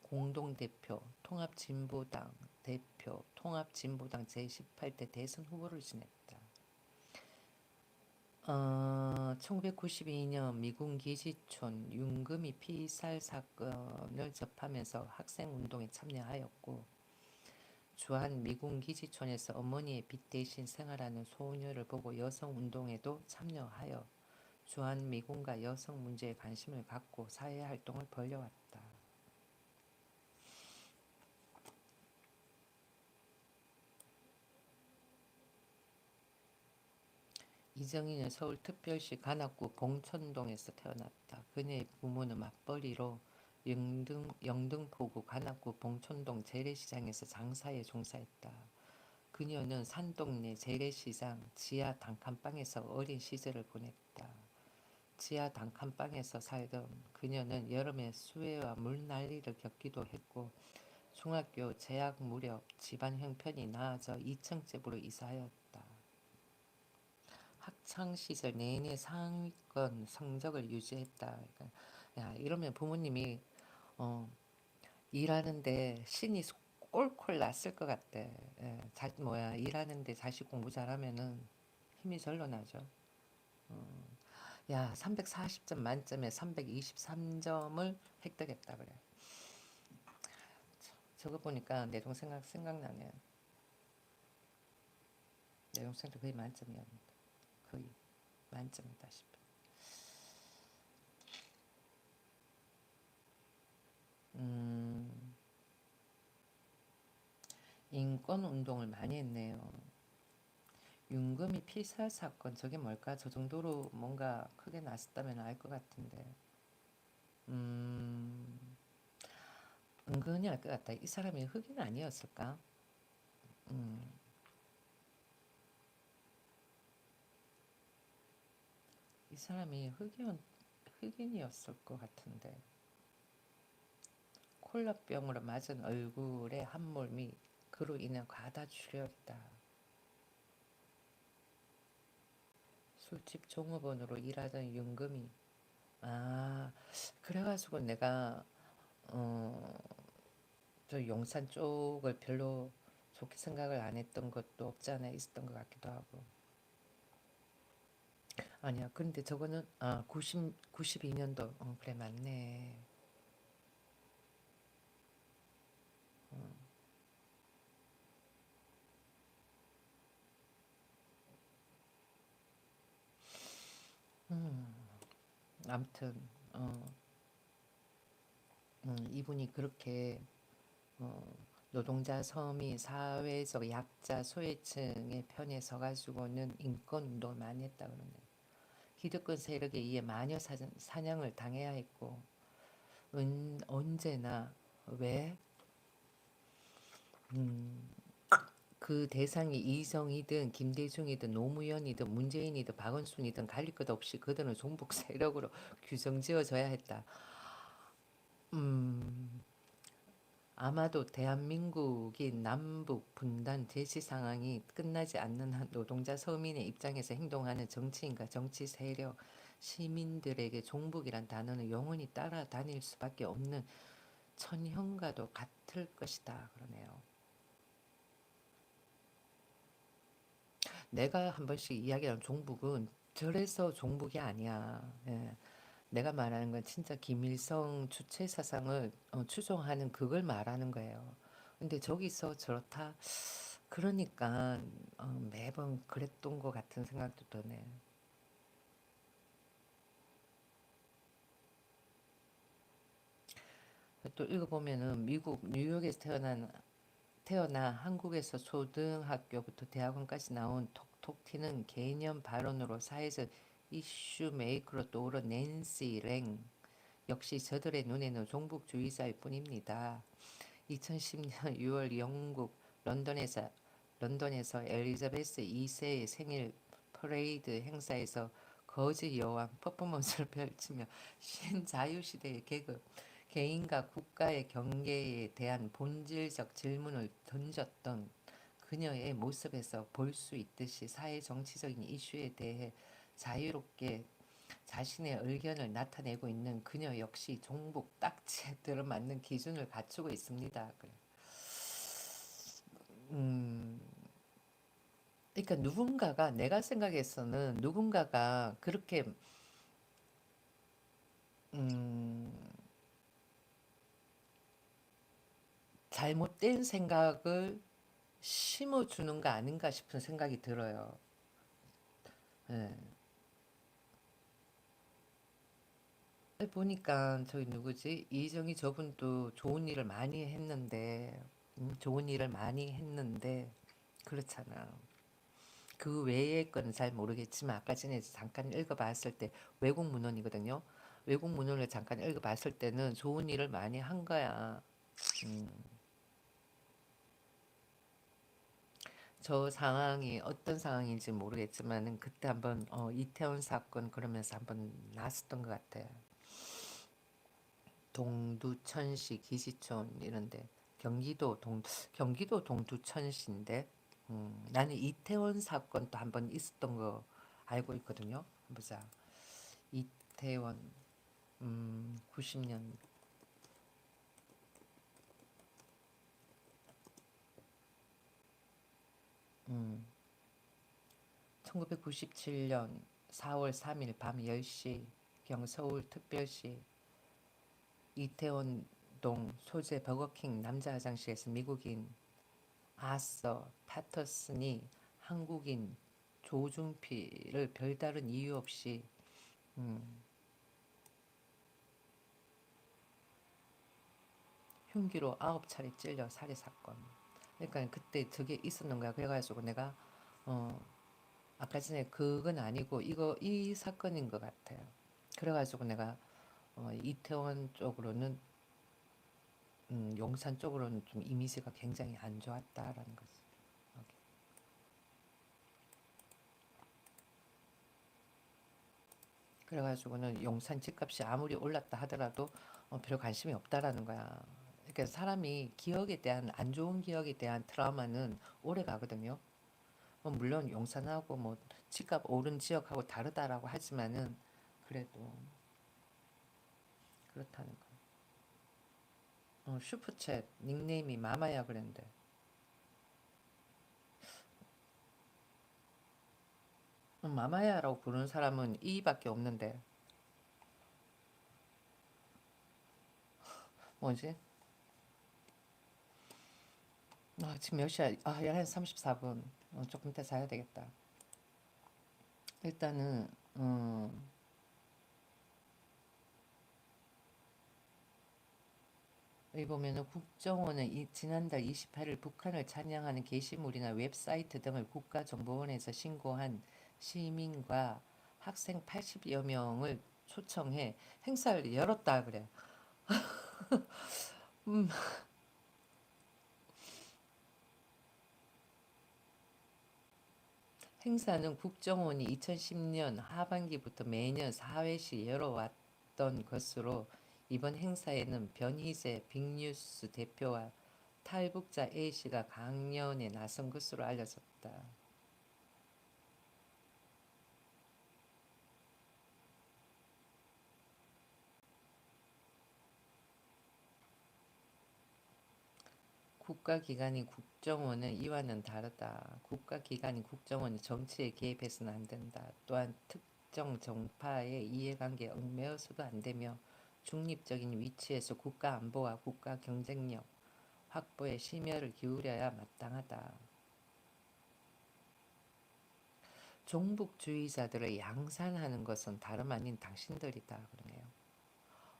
공동대표 통합진보당 대표 통합진보당 제18대 대선 후보를 지냈다. 1992년 미군 기지촌 윤금이 피살 사건을 접하면서 학생운동에 참여하였고, 주한 미군 기지촌에서 어머니의 빚 대신 생활하는 소녀를 보고 여성운동에도 참여하여 주한 미군과 여성 문제에 관심을 갖고 사회활동을 벌여왔다. 이정희는 서울특별시 관악구 봉천동에서 태어났다. 그녀의 부모는 맞벌이로 영등포구 관악구 봉천동 재래시장에서 장사에 종사했다. 그녀는 산동네 재래시장 지하 단칸방에서 어린 시절을 보냈다. 지하 단칸방에서 살던 그녀는 여름에 수해와 물난리를 겪기도 했고, 중학교 재학 무렵 집안 형편이 나아져 2층집으로 이사하였다. 학창시절 내내 상위권 성적을 유지했다. 그러니까, 야, 이러면 부모님이 어, 일하는데 신이 꼴꼴 났을 것 같대. 예, 일하는데 자식 공부 잘하면은 힘이 절로 나죠. 야, 340점 만점에 323점을 획득했다 그래. 저거 보니까 내 동생 생각나네. 내 동생도 거의 만점이었는데, 거의 만점이다시피. 인권 운동을 많이 했네요. 윤금이 피살 사건, 저게 뭘까? 저 정도로 뭔가 크게 났었다면 알 것 같은데. 은근히 알 것 같다. 이 사람이 흑인 아니었을까? 이 사람이 흑인이었을 것 같은데. 콜라병으로 맞은 얼굴에 한몰 그로 인한 과다출혈이다. 술집 종업원으로 일하던 윤금이, 아, 그래가지고 내가 어, 저 용산 쪽을 별로 좋게 생각을 안 했던 것도 없지 않아 있었던 것 같기도 하고. 아니야, 근데 저거는 92년도. 그래, 맞네. 아무튼 이분이 그렇게 어, 노동자, 서민, 사회적 약자, 소외층의 편에 서가지고는 인권 운동을 많이 했다 그러네. 기득권 세력에 의해 마녀 사냥을 당해야 했고, 언제나 왜? 그 대상이 이성이든 김대중이든 노무현이든 문재인이든 박원순이든 가릴 것 없이 그들은 종북 세력으로 규정지어져야 했다. 아마도 대한민국이 남북 분단 대치 상황이 끝나지 않는 한 노동자 서민의 입장에서 행동하는 정치인과 정치 세력, 시민들에게 종북이란 단어는 영원히 따라다닐 수밖에 없는 천형과도 같을 것이다 그러네요. 내가 한 번씩 이야기하는 종북은 저래서 종북이 아니야. 예. 내가 말하는 건 진짜 김일성 주체 사상을 추종하는 그걸 말하는 거예요. 근데 저기서 저렇다. 그러니까 매번 그랬던 것 같은 생각도 드네. 또 읽어보면은 미국 뉴욕에서 태어나 한국에서 초등학교부터 대학원까지 나온 톡톡 튀는 개념 발언으로 사회적 이슈 메이커로 떠오른 낸시 랭. 역시 저들의 눈에는 종북주의자일 뿐입니다. 2010년 6월 영국 런던에서 엘리자베스 2세의 생일 퍼레이드 행사에서 거지 여왕 퍼포먼스를 펼치며 신자유시대의 계급, 개인과 국가의 경계에 대한 본질적 질문을 던졌던 그녀의 모습에서 볼 수 있듯이 사회 정치적인 이슈에 대해 자유롭게 자신의 의견을 나타내고 있는 그녀 역시 종북 딱지에 들어맞는 기준을 갖추고 있습니다. 그래. 음, 그러니까 누군가가 내가 생각해서는 누군가가 그렇게 음, 잘못된 생각을 심어주는 거 아닌가 싶은 생각이 들어요. 예. 보니까 저기 누구지? 이정희 저분도 좋은 일을 많이 했는데 좋은 일을 많이 했는데 그렇잖아. 그 외의 거는 잘 모르겠지만 아까 전에 잠깐 읽어봤을 때 외국 문헌이거든요. 외국 문헌을 잠깐 읽어봤을 때는 좋은 일을 많이 한 거야. 음, 저 상황이 어떤 상황인지 모르겠지만은 그때 한번 이태원 사건 그러면서 한번 났었던 것 같아요. 동두천시 기지촌 이런데 경기도 동두천시인데 나는 이태원 사건도 한번 있었던 거 알고 있거든요. 보자. 이태원 90년 1997년 4월 3일 밤 10시경 서울특별시 이태원동 소재 버거킹 남자 화장실에서 미국인 아서 파터슨이 한국인 조중필을 별다른 이유 없이 음, 흉기로 9차례 찔려 살해 사건. 그러니까 그때 저게 있었는 거야. 그래가지고 내가 어, 아까 전에 그건 아니고 이거 이 사건인 것 같아요. 그래가지고 내가 이태원 쪽으로는 용산 쪽으로는 좀 이미지가 굉장히 안 좋았다라는 거지. 오케이. 그래가지고는 용산 집값이 아무리 올랐다 하더라도 별 관심이 없다라는 거야. 그러니까 사람이 기억에 대한 안 좋은 기억에 대한 트라우마는 오래 가거든요. 물론 용산하고 뭐 집값 오른 지역하고 다르다라고 하지만은 그래도 그렇다는 거. 슈퍼챗 닉네임이 마마야 그랬는데 마마야라고 부르는 사람은 이밖에 없는데 뭐지? 지금 몇 시야? 11시 34분. 조금 이따 자야 되겠다. 일단은 여기 보면은 국정원은 지난달 28일 북한을 찬양하는 게시물이나 웹사이트 등을 국가정보원에서 신고한 시민과 학생 80여 명을 초청해 행사를 열었다 그래. 음, 행사는 국정원이 2010년 하반기부터 매년 4회씩 열어왔던 것으로 이번 행사에는 변희재 빅뉴스 대표와 탈북자 A씨가 강연에 나선 것으로 알려졌다. 국가기관인 국정원은 이와는 다르다. 국가기관인 국정원이 정치에 개입해서는 안 된다. 또한 특정 정파의 이해관계에 얽매여서도 안 되며 중립적인 위치에서 국가 안보와 국가 경쟁력 확보에 심혈을 기울여야 마땅하다. 종북주의자들을 양산하는 것은 다름 아닌 당신들이다. 그러네요.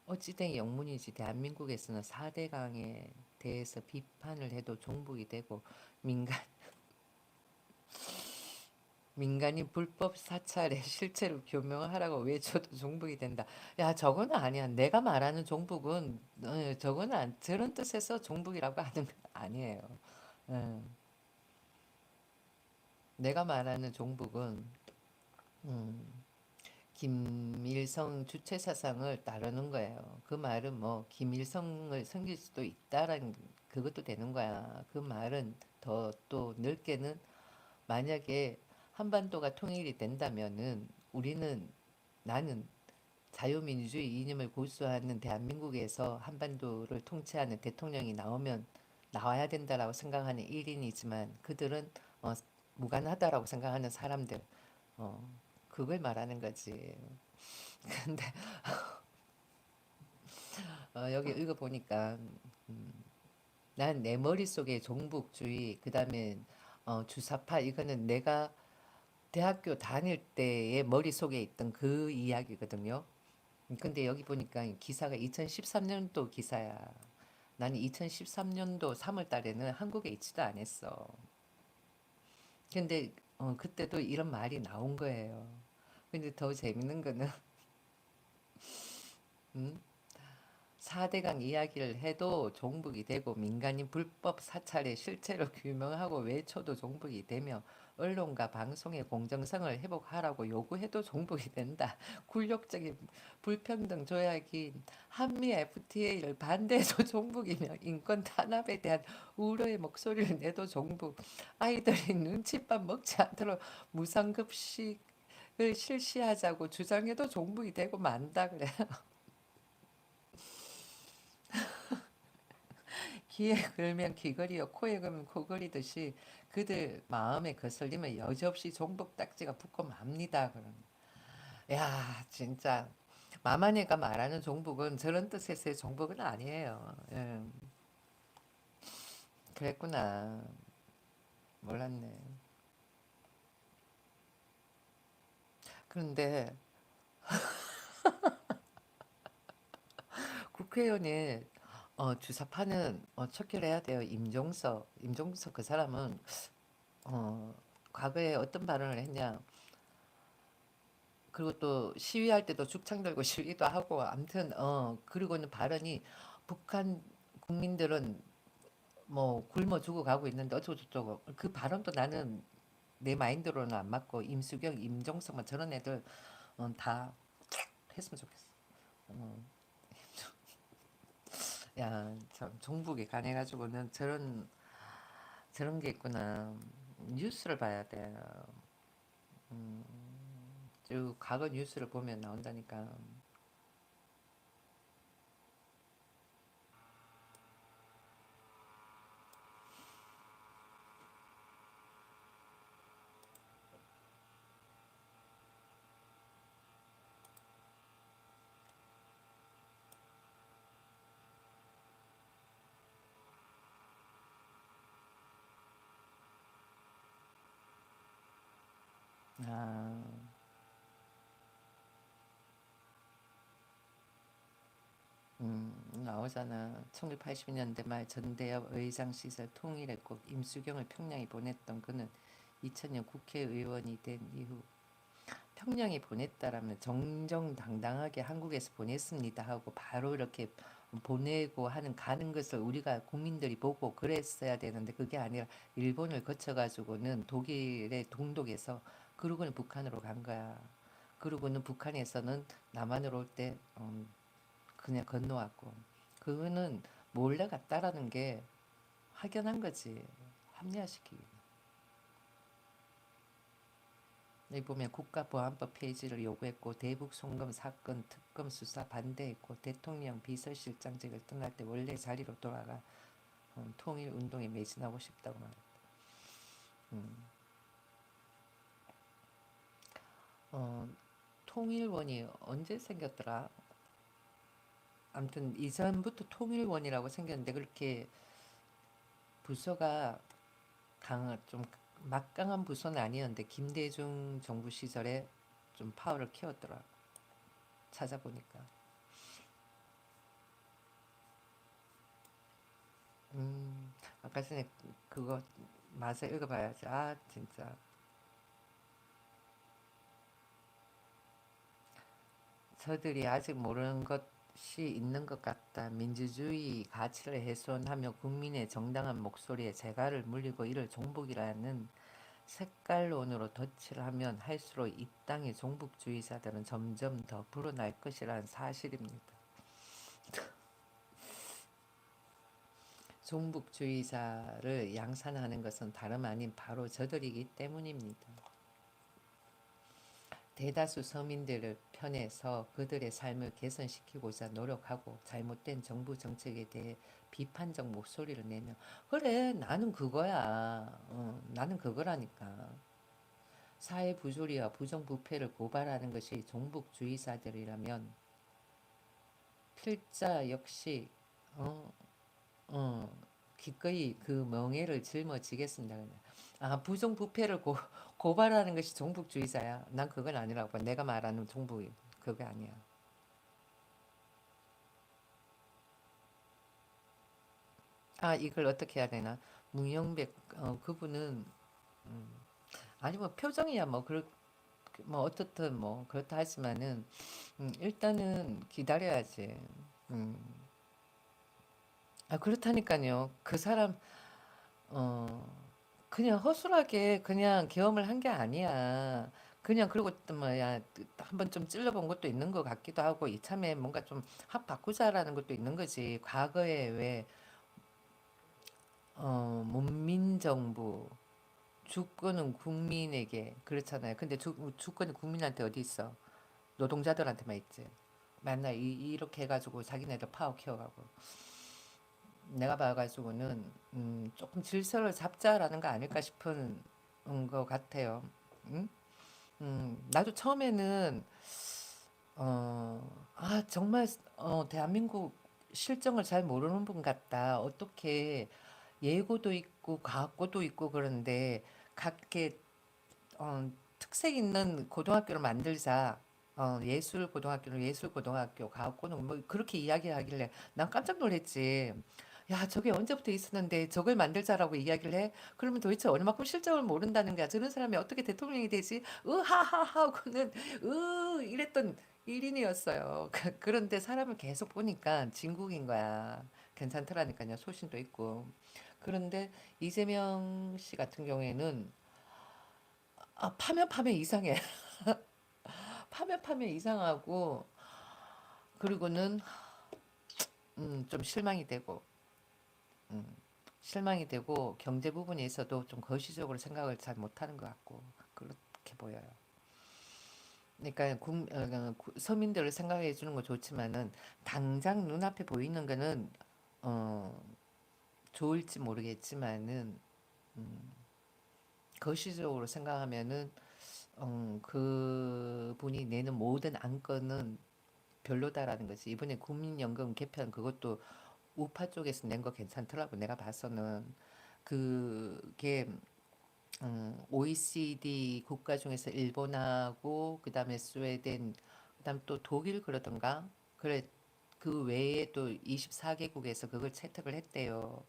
어찌된 영문이지 대한민국에서는 4대강에 대해서 비판을 해도 종북이 되고 민간 민간인 불법 사찰의 실체를 규명하라고 외쳐도 종북이 된다. 야, 저거는 아니야. 내가 말하는 종북은 저거는 저런 뜻에서 종북이라고 하는 건 아니에요. 음, 내가 말하는 종북은 음, 김일성 주체 사상을 따르는 거예요. 그 말은 뭐 김일성을 섬길 수도 있다라는 그것도 되는 거야. 그 말은 더 또 넓게는 만약에 한반도가 통일이 된다면은 우리는 나는 자유민주주의 이념을 고수하는 대한민국에서 한반도를 통치하는 대통령이 나와야 된다라고 생각하는 일인이지만 그들은 무관하다라고 생각하는 사람들, 어, 그걸 말하는 거지. 근데 여기 읽어보니까 난 내 머릿속에 종북주의, 그 다음에 주사파, 이거는 내가 대학교 다닐 때의 머릿속에 있던 그 이야기거든요. 근데 여기 보니까 기사가 2013년도 기사야. 나는 2013년도 3월 달에는 한국에 있지도 않았어. 근데 그때도 이런 말이 나온 거예요. 근데 더 재밌는 거는 4대강 이야기를 해도 종북이 되고, 민간인 불법 사찰의 실체를 규명하고 외쳐도 종북이 되며, 언론과 방송의 공정성을 회복하라고 요구해도 종북이 된다. 굴욕적인 불평등 조약인 한미 FTA를 반대해도 종북이며, 인권 탄압에 대한 우려의 목소리를 내도 종북. 아이들이 눈칫밥 먹지 않도록 무상급식을 실시하자고 주장해도 종북이 되고 만다 그래. 귀에 걸면 귀걸이요 코에 걸면 코걸이듯이 그들 마음에 거슬리면 여지없이 종북 딱지가 붙고 맙니다. 그런. 야 진짜 마마네가 말하는 종북은 저런 뜻에서의 종북은 아니에요. 예, 그랬구나. 몰랐네. 그런데 국회의원이 주사파는 척결해야 돼요. 임종석 그 사람은 어, 과거에 어떤 발언을 했냐. 그리고 또 시위할 때도 죽창 들고 시위도 하고, 아무튼 그리고는 발언이 북한 국민들은 뭐 굶어 죽어가고 있는데 어쩌고 저쩌고, 그 발언도 나는 내 마인드로는 안 맞고, 임수경, 임종석만 저런 애들 다 했으면 좋겠어. 어, 야, 참 종북에 관해가지고는 저런 게 있구나. 뉴스를 봐야 돼. 음, 쭉 과거 뉴스를 보면 나온다니까. 아, 나오잖아. 1980년대 말 전대협 의장 시절 통일했고, 임수경을 평양에 보냈던 그는 2000년 국회의원이 된 이후 평양에 보냈다라면 정정당당하게 한국에서 보냈습니다 하고 바로 이렇게 보내고 가는 것을 우리가 국민들이 보고 그랬어야 되는데, 그게 아니라 일본을 거쳐가지고는 독일의 동독에서, 그러고는 북한으로 간 거야. 그러고는 북한에서는 남한으로 올 때 그냥 건너왔고, 그거는 몰래 갔다라는 게 확연한 거지. 합리화시키기. 여기 보면 국가보안법 폐지를 요구했고, 대북 송금 사건 특검 수사 반대했고, 대통령 비서실장직을 떠날 때 원래 자리로 돌아가 통일 운동에 매진하고 싶다고 말했다. 음. 어, 통일원이 언제 생겼더라? 아무튼 이전부터 통일원이라고 생겼는데, 그렇게 부서가 좀 막강한 부서는 아니었는데, 김대중 정부 시절에 좀 파워를 키웠더라. 찾아보니까. 아까 전에 그거 마저 읽어봐야지. 아 진짜 저들이 아직 모르는 것이 있는 것 같다. 민주주의 가치를 훼손하며 국민의 정당한 목소리에 재갈을 물리고 이를 종북이라는 색깔론으로 덧칠 하면 할수록 이 땅의 종북주의자들은 점점 더 불어날 것이라는 사실입니다. 종북주의자를 양산하는 것은 다름 아닌 바로 저들이기 때문입니다. 대다수 서민들을 편에서 그들의 삶을 개선시키고자 노력하고 잘못된 정부 정책에 대해 비판적 목소리를 내며 그래 나는 그거야. 나는 그거라니까. 사회 부조리와 부정부패를 고발하는 것이 종북주의자들이라면 필자 역시 어, 어, 기꺼이 그 멍에를 짊어지겠습니다. 부정부패를 고발하는 것이 종북주의자야. 난 그건 아니라고 봐. 내가 말하는 종북이 그게 아니야. 이걸 어떻게 해야 되나? 문영백 그분은 아니 뭐 표정이야 뭐 어떻든 뭐 그렇다 하지만은 일단은 기다려야지. 음. 그렇다니까요. 그 사람 어 그냥 허술하게 그냥 계엄을 한 게 아니야. 그냥 그리고 또 뭐야 한번 좀 찔러본 것도 있는 것 같기도 하고 이참에 뭔가 좀 확 바꾸자라는 것도 있는 거지. 과거에 왜 문민정부 주권은 국민에게 그렇잖아요. 근데 주권이 국민한테 어디 있어? 노동자들한테만 있지. 맨날 이렇게 해가지고 자기네들 파워 키워가고 내가 봐가지고는 조금 질서를 잡자라는 거 아닐까 싶은 것 같아요. 응? 나도 처음에는 정말 대한민국 실정을 잘 모르는 분 같다. 어떻게 예고도 있고 과학고도 있고 그런데 각계 특색 있는 고등학교를 만들자. 예술 고등학교는 예술 고등학교, 과학고는 뭐 그렇게 이야기하길래 난 깜짝 놀랐지. 야, 저게 언제부터 있었는데 저걸 만들자라고 이야기를 해? 그러면 도대체 얼마큼 실정을 모른다는 거야. 저런 사람이 어떻게 대통령이 되지? 으하하하 하고는 이랬던 일인이었어요. 그런데 사람을 계속 보니까 진국인 거야. 괜찮더라니까요. 소신도 있고. 그런데 이재명 씨 같은 경우에는 파면 이상해. 파면 이상하고 그리고는 좀 실망이 되고 경제 부분에 있어도 좀 거시적으로 생각을 잘 못하는 것 같고 그렇게 보여요. 그러니까 서민들을 생각해 주는 거 좋지만은 당장 눈앞에 보이는 거는 어, 좋을지 모르겠지만은 거시적으로 생각하면은 그분이 내는 모든 안건은 별로다라는 거지. 이번에 국민연금 개편 그것도 우파 쪽에서 낸 거 괜찮더라고. 내가 봐서는 그게 OECD 국가 중에서 일본하고 그다음에 스웨덴 그다음 또 독일 그러던가 그래 그 외에 또 24개국에서 그걸 채택을 했대요.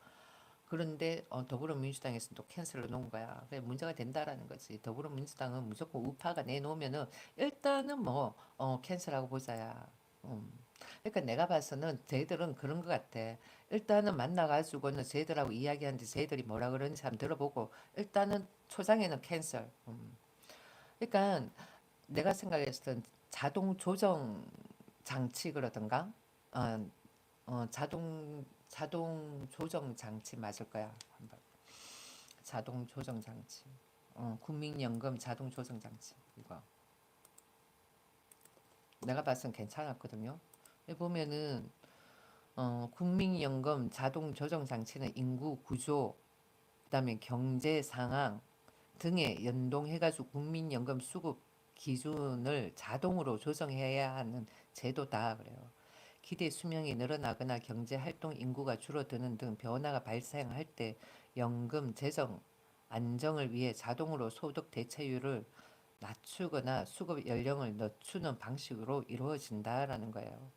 그런데 더불어민주당에서는 또 캔슬을 놓은 거야. 그래 문제가 된다라는 거지. 더불어민주당은 무조건 우파가 내놓으면은 일단은 뭐 캔슬하고 보자야. 음. 그러니까 내가 봐서는 쟤들은 그런 것 같아. 일단은 만나가지고는 쟤들하고 이야기하는데 쟤들이 뭐라 그러는지 한번 들어보고 일단은 초장에는 캔슬. 그러니까 내가 생각했을 땐 자동 조정 장치 그러던가 자동 조정 장치 맞을 거야. 한번. 자동 조정 장치. 국민연금 자동 조정 장치. 이거. 내가 봤을 땐 괜찮았거든요. 여기 보면은 국민연금 자동 조정 장치는 인구 구조, 그다음에 경제 상황 등에 연동해가지고 국민연금 수급 기준을 자동으로 조정해야 하는 제도다 그래요. 기대 수명이 늘어나거나 경제 활동 인구가 줄어드는 등 변화가 발생할 때 연금 재정 안정을 위해 자동으로 소득 대체율을 낮추거나 수급 연령을 늦추는 방식으로 이루어진다라는 거예요.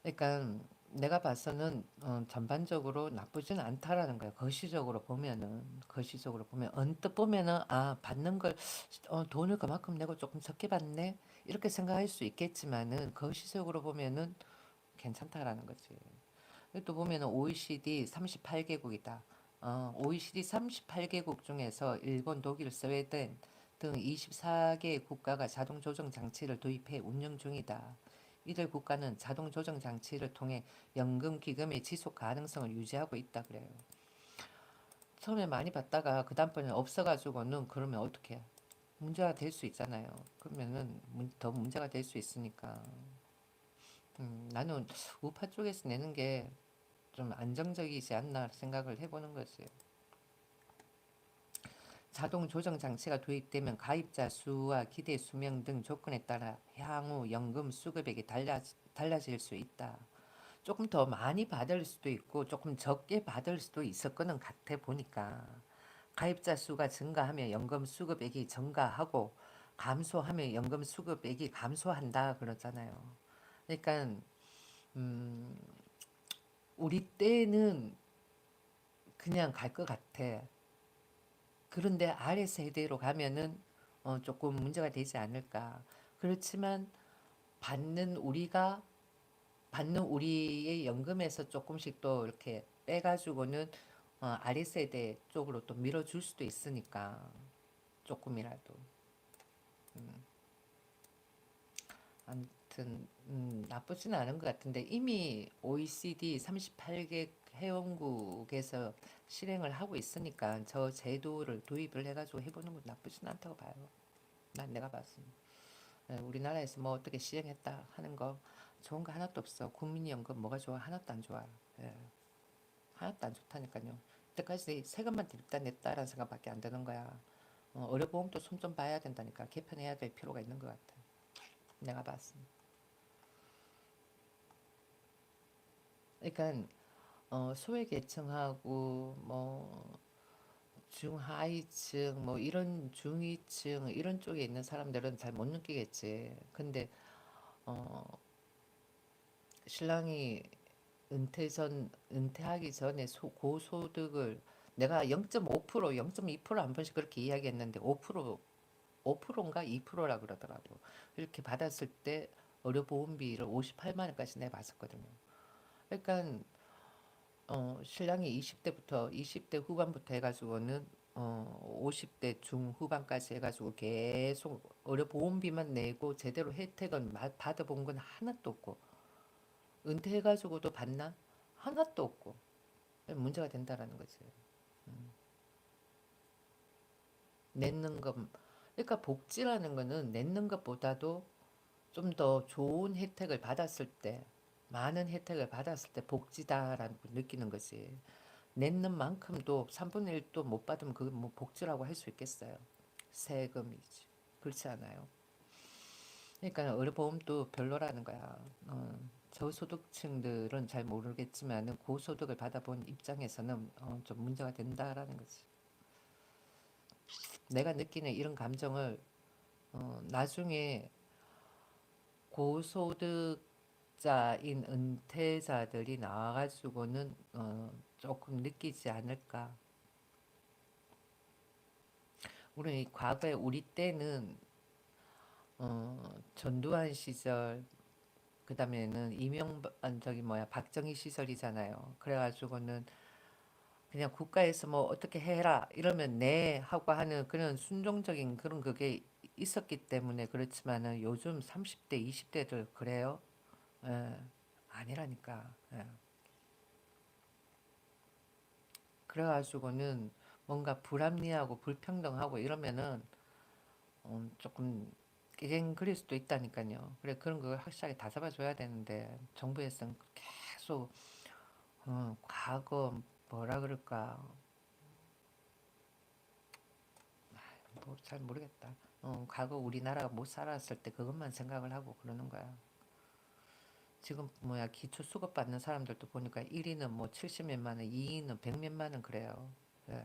그러니까 내가 봐서는 전반적으로 나쁘진 않다라는 거예요. 거시적으로 보면 언뜻 보면은 받는 걸 돈을 그만큼 내고 조금 적게 받네 이렇게 생각할 수 있겠지만은 거시적으로 보면은 괜찮다라는 거지. 또 보면은 OECD 38개국이다. OECD 38개국 중에서 일본, 독일, 스웨덴 등 24개 국가가 자동 조정 장치를 도입해 운영 중이다. 이들 국가는 자동 조정 장치를 통해 연금 기금의 지속 가능성을 유지하고 있다 그래요. 처음에 많이 받다가 그 다음번에 없어가지고는 그러면 어떻게 해? 문제가 될 수 있잖아요. 그러면은 더 문제가 될 수 있으니까. 나는 우파 쪽에서 내는 게 좀 안정적이지 않나 생각을 해보는 거지. 자동 조정 장치가 도입되면 가입자 수와 기대 수명 등 조건에 따라 향후 연금 수급액이 달라질 수 있다. 조금 더 많이 받을 수도 있고 조금 적게 받을 수도 있을 거는 같아 보니까. 가입자 수가 증가하면 연금 수급액이 증가하고 감소하면 연금 수급액이 감소한다 그러잖아요. 그러니까 음, 우리 때는 그냥 갈 것 같아. 그런데 아래 세대로 가면은 조금 문제가 되지 않을까. 그렇지만 받는 우리가 받는 우리의 연금에서 조금씩 또 이렇게 빼가지고는 아래 세대 쪽으로 또 밀어줄 수도 있으니까 조금이라도. 아무튼 나쁘진 않은 것 같은데 이미 OECD 38개 회원국에서 실행을 하고 있으니까 저 제도를 도입을 해가지고 해보는 건 나쁘진 않다고 봐요. 난 내가 봤습니다. 우리나라에서 뭐 어떻게 시행했다 하는 거 좋은 거 하나도 없어. 국민연금 뭐가 좋아? 하나도 안 좋아. 예, 하나도 안 좋다니까요. 이때까지 세금만 들였다 냈다라는 생각밖에 안 드는 거야. 의료보험도 손 좀 봐야 된다니까. 개편해야 될 필요가 있는 것 같아. 내가 봤습니다. 그러니까 소외계층하고 뭐 중하위층 뭐 이런 중위층 이런 쪽에 있는 사람들은 잘 못 느끼겠지. 근데 어, 신랑이 은퇴하기 전에 고소득을 내가 0.5% 0.2% 한 번씩 그렇게 이야기했는데 5%인가 2%라 그러더라고. 이렇게 받았을 때 의료보험비를 58만 원까지 내봤었거든요. 그러니까 신랑이 20대 후반부터 해가지고는 50대 중후반까지 해가지고 계속 의료보험비만 내고 제대로 혜택은 받아본 건 하나도 없고 은퇴해가지고도 받나? 하나도 없고 문제가 된다라는 거지. 냈는 것 그러니까 복지라는 거는 냈는 것보다도 좀 더 좋은 혜택을 받았을 때 많은 혜택을 받았을 때 복지다라는 걸 느끼는 거지. 냈는 만큼도 3분의 1도 못 받으면 그게 뭐 복지라고 할 수 있겠어요. 세금이지. 그렇지 않아요? 그러니까 의료보험도 별로라는 거야. 저소득층들은 잘 모르겠지만 고소득을 받아본 입장에서는 좀 문제가 된다라는 거지. 내가 느끼는 이런 감정을 나중에 고소득자인 은퇴자들이 나와가지고는 조금 느끼지 않을까. 우리 과거에 우리 때는 전두환 시절 그다음에는 저기 뭐야 박정희 시절이잖아요. 그래가지고는 그냥 국가에서 뭐 어떻게 해라 이러면 네 하고 하는 그런 순종적인 그런 그게 있었기 때문에 그렇지만은 요즘 30대 20대들 그래요? 예, 아니라니까. 예. 그래가지고는 뭔가 불합리하고 불평등하고 이러면은 조금 깨갱그릴 수도 있다니까요. 그래 그런 걸 확실하게 다 잡아줘야 되는데 정부에서는 계속 과거 뭐라 그럴까 뭐 잘 모르겠다. 과거 우리나라가 못 살았을 때 그것만 생각을 하고 그러는 거야. 지금 뭐야 기초 수급 받는 사람들도 보니까 1위는 뭐 70몇만 원, 2위는 100몇만 원 그래요. 예.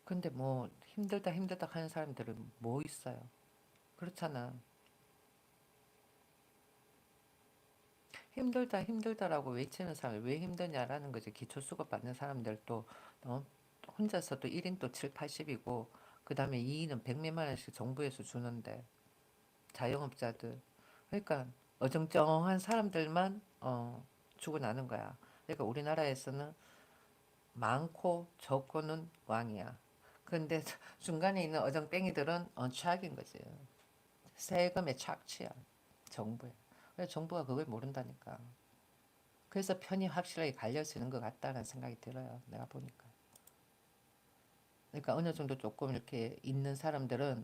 근데 뭐 힘들다 하는 사람들은 뭐 있어요? 그렇잖아. 힘들다라고 외치는 사람이 왜 힘드냐라는 거지. 기초 수급 받는 사람들도 어? 혼자서도 1인 또 7, 80이고 그 다음에 2인은 100몇만 원씩 정부에서 주는데 자영업자들 그러니까 어정쩡한 사람들만 죽어나는 거야. 그러니까 우리나라에서는 많고 적고는 왕이야. 근데 중간에 있는 어정뱅이들은 최악인 거지. 세금의 착취야. 정부에. 그래서 정부가 그걸 모른다니까. 그래서 편이 확실하게 갈려지는 것 같다는 생각이 들어요. 내가 보니까. 그러니까 어느 정도 조금 이렇게 있는 사람들은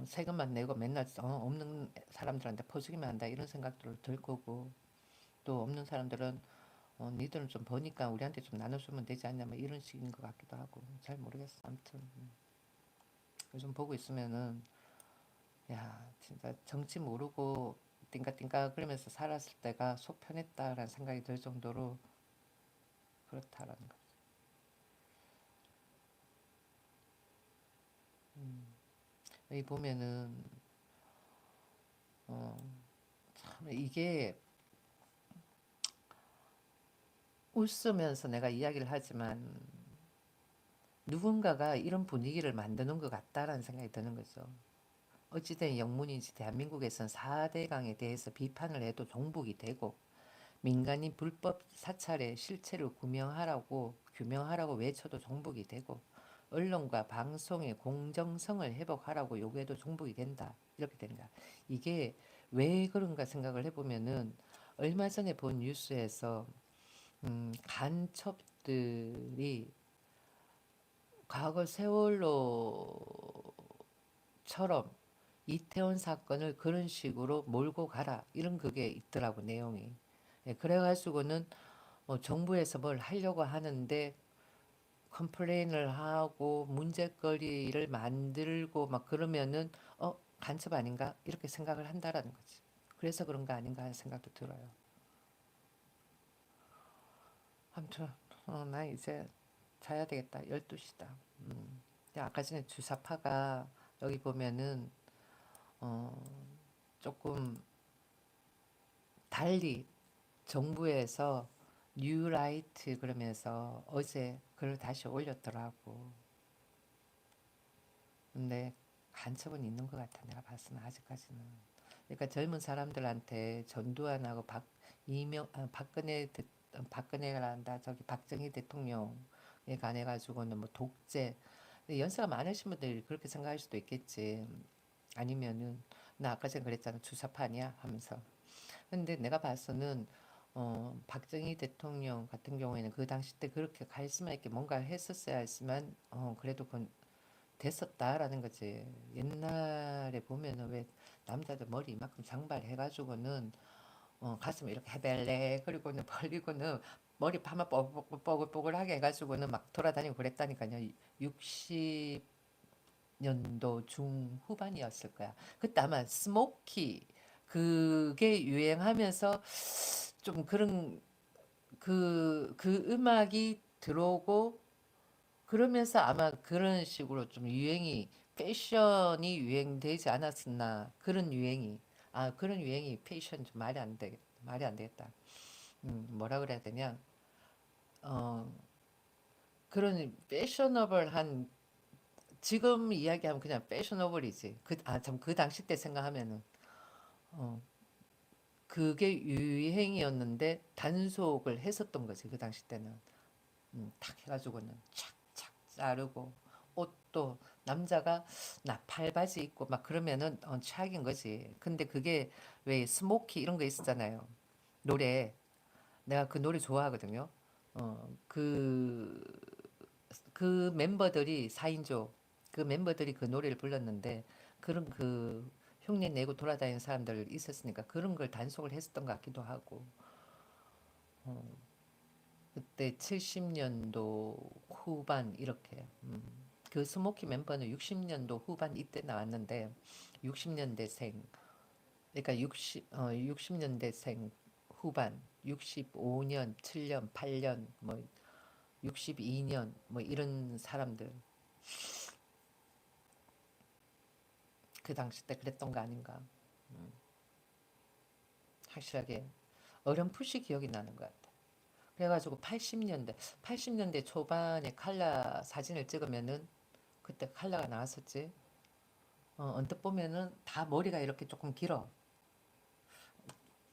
세금만 내고 맨날 없는 사람들한테 퍼주기만 한다 이런 생각들을 들 거고, 또 없는 사람들은 니들은 좀 버니까 우리한테 좀 나눠주면 되지 않냐 뭐 이런 식인 것 같기도 하고 잘 모르겠어. 아무튼 요즘 보고 있으면은 야 진짜 정치 모르고 띵까띵까 그러면서 살았을 때가 속 편했다라는 생각이 들 정도로 그렇다라는 거. 여기 보면은 어, 참 이게 웃으면서 내가 이야기를 하지만 누군가가 이런 분위기를 만드는 것 같다라는 생각이 드는 거죠. 어찌된 영문인지 대한민국에선 4대강에 대해서 비판을 해도 종북이 되고, 민간인 불법 사찰의 실체를 규명하라고 외쳐도 종북이 되고, 언론과 방송의 공정성을 회복하라고 요구해도 종북이 된다. 이렇게 된다. 이게 왜 그런가 생각을 해보면은 얼마 전에 본 뉴스에서 간첩들이 과거 세월호처럼 이태원 사건을 그런 식으로 몰고 가라 이런 그게 있더라고 내용이. 예, 그래가지고는 정부에서 뭘 하려고 하는데 컴플레인을 하고 문제거리를 만들고 막 그러면은 간첩 아닌가 이렇게 생각을 한다라는 거지. 그래서 그런 거 아닌가 하는 생각도 들어요. 아무튼 나 이제 자야 되겠다. 12시다. 아까 전에 주사파가 여기 보면은 어, 조금 달리 정부에서 뉴라이트 그러면서 어제 글을 다시 올렸더라고. 근데 간첩은 있는 것 같아. 내가 봤으면 아직까지는. 그러니까 젊은 사람들한테 전두환하고 박근혜란다 저기 박정희 대통령에 관해 가지고는 뭐 독재. 연세가 많으신 분들이 그렇게 생각할 수도 있겠지. 아니면은 나 아까 전에 그랬잖아 주사파냐 하면서. 근데 내가 봐서는 박정희 대통령 같은 경우에는 그 당시 때 그렇게 카리스마 있게 뭔가 했었어야 했지만 그래도 그건 됐었다라는 거지. 옛날에 보면은 왜 남자들 머리 이만큼 장발해가지고는 가슴 이렇게 해벨레 그리고는 벌리고는 머리 파마 뽀글뽀글하게 해가지고는 막 돌아다니고 그랬다니까요. 60년도 중후반이었을 거야. 그때 아마 스모키 그게 유행하면서 좀 그런 그 음악이 들어오고 그러면서 아마 그런 식으로 좀 유행이 패션이 유행되지 않았었나 그런 유행이 그런 유행이 패션 좀 말이 안 되겠다. 뭐라 그래야 되냐 어 그런 패셔너블한 지금 이야기하면 그냥 패셔너블이지 참 그 당시 때 생각하면은 어 그게 유행이었는데 단속을 했었던 거지 그 당시 때는. 탁 해가지고는 착착 자르고 옷도 남자가 나팔 바지 입고 막 그러면은 최악인 거지. 근데 그게 왜 스모키 이런 거 있었잖아요. 노래 내가 그 노래 좋아하거든요. 그 멤버들이 4인조 그 멤버들이 그 노래를 불렀는데 그런 그 흉내 내고 돌아다니는 사람들 있었으니까 그런 걸 단속을 했었던 것 같기도 하고 그때 70년도 후반 이렇게 그 스모키 멤버는 60년도 후반 이때 나왔는데 60년대생 그러니까 60년대생 후반 65년 7년 8년 뭐 62년 뭐 이런 사람들 그 당시 때 그랬던 거 아닌가 확실하게 어렴풋이 기억이 나는 것 같아. 그래가지고 80년대 초반에 칼라 사진을 찍으면은 그때 칼라가 나왔었지. 언뜻 보면은 다 머리가 이렇게 조금 길어.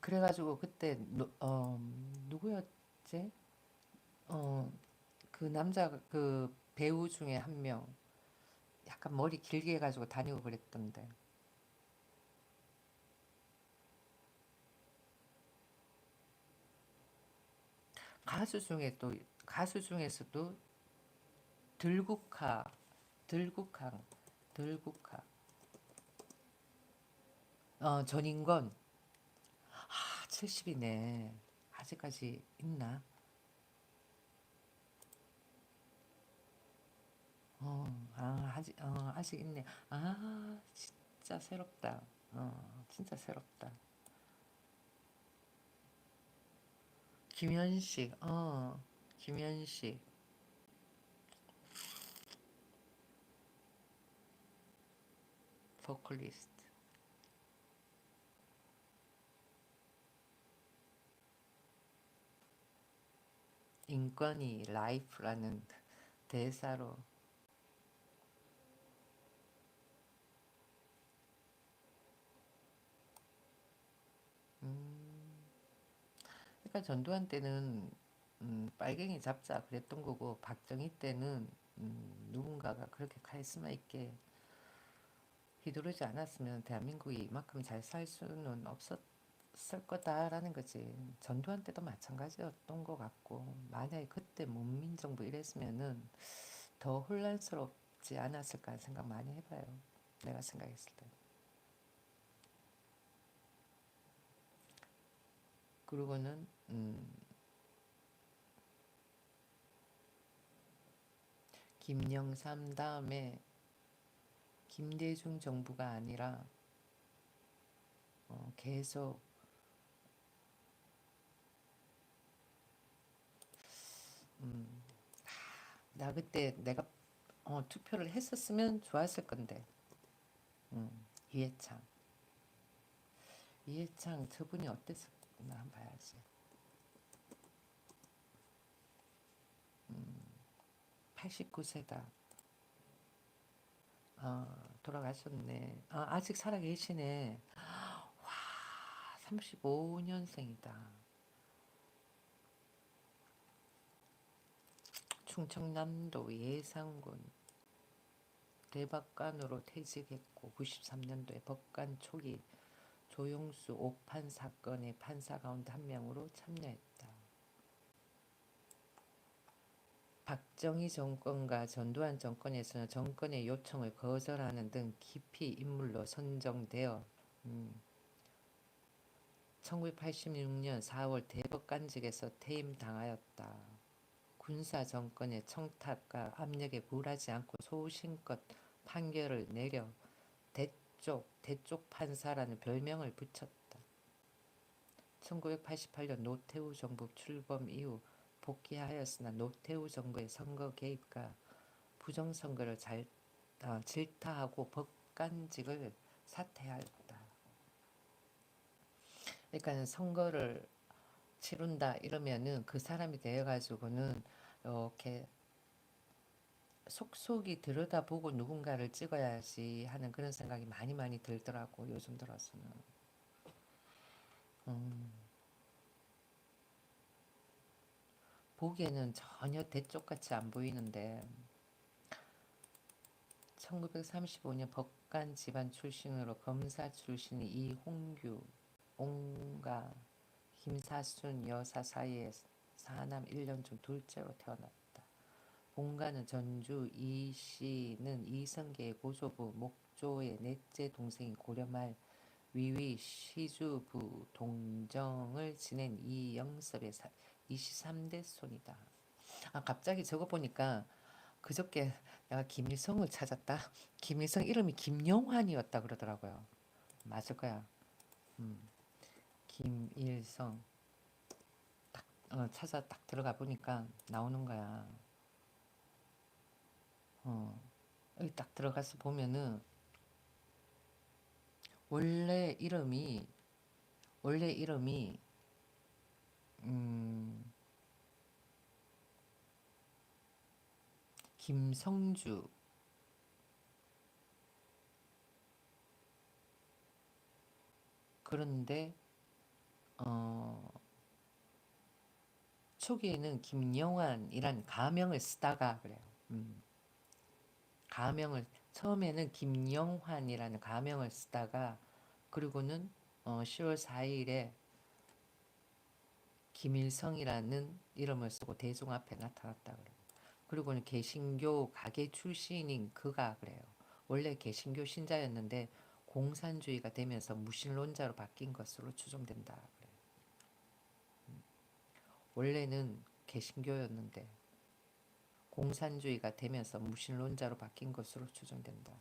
그래가지고 그때 누구였지? 어, 그 남자 그 배우 중에 한 명 약간 머리 길게 해가지고 다니고 그랬던데. 가수 중에 또 가수 중에서도 들국화, 들국항, 들국화. 전인권. 70이네. 아직까지 있나? 아직 있네. 진짜 새롭다. 진짜 새롭다. 김현식, 김현식. 보컬리스트. 인권이 라이프라는 대사로. 음, 그러니까 전두환 때는 빨갱이 잡자 그랬던 거고 박정희 때는 누군가가 그렇게 카리스마 있게 휘두르지 않았으면 대한민국이 이만큼 잘 살 수는 없었을 거다라는 거지. 전두환 때도 마찬가지였던 것 같고 만약에 그때 문민정부 이랬으면은 더 혼란스럽지 않았을까 하는 생각 많이 해봐요. 내가 생각했을 때. 그리고는 김영삼 다음에 김대중 정부가 아니라 계속 음, 나 그때 내가 투표를 했었으면 좋았을 건데 이해창 저분이 어땠었나 한번 봐야지. 89세다. 돌아가셨네. 아직 살아계시네. 와, 35년생이다. 충청남도 예산군 대법관으로 퇴직했고 93년도에 법관 초기 조용수 오판 사건의 판사 가운데 한 명으로 참여했다. 박정희 정권과 전두환 정권에서는 정권의 요청을 거절하는 등 깊이 인물로 선정되어 1986년 4월 대법관직에서 퇴임당하였다. 군사 정권의 청탁과 압력에 굴하지 않고 소신껏 판결을 내려 대쪽 판사라는 별명을 붙였다. 1988년 노태우 정부 출범 이후 복귀하였으나 노태우 정부의 선거 개입과 부정선거를 질타하고 법관직을 사퇴하였다. 그러니까 선거를 치른다 이러면은 그 사람이 되어가지고는 이렇게 속속이 들여다보고 누군가를 찍어야지 하는 그런 생각이 많이 들더라고 요즘 들어서는. 보기에는 전혀 대쪽같이 안 보이는데 1935년 법관 집안 출신으로 검사 출신이 이홍규, 옹가, 김사순 여사 사이에 사남 1년 중 둘째로 태어났다. 본가는 전주, 이씨는 이성계의 고조부 목조의 넷째 동생인 고려말 위위 시주부 동정을 지낸 이영섭의 23대 손이다. 갑자기 저거 보니까 그저께 내가 김일성을 찾았다. 김일성 이름이 김영환이었다 그러더라고요. 맞을 거야. 김일성 딱 찾아 딱 들어가 보니까 나오는 거야. 여기 딱 들어가서 보면은 원래 이름이 김성주. 그런데 초기에는 김영환이란 가명을 쓰다가 그래요. 가명을 처음에는 김영환이라는 가명을 쓰다가 그리고는 10월 4일에 김일성이라는 이름을 쓰고 대중 앞에 나타났다 그래요. 그리고는 개신교 가게 출신인 그가 그래요. 원래 개신교 신자였는데 공산주의가 되면서 무신론자로 바뀐 것으로 추정된다. 그래요. 원래는 개신교였는데 공산주의가 되면서 무신론자로 바뀐 것으로 추정된다.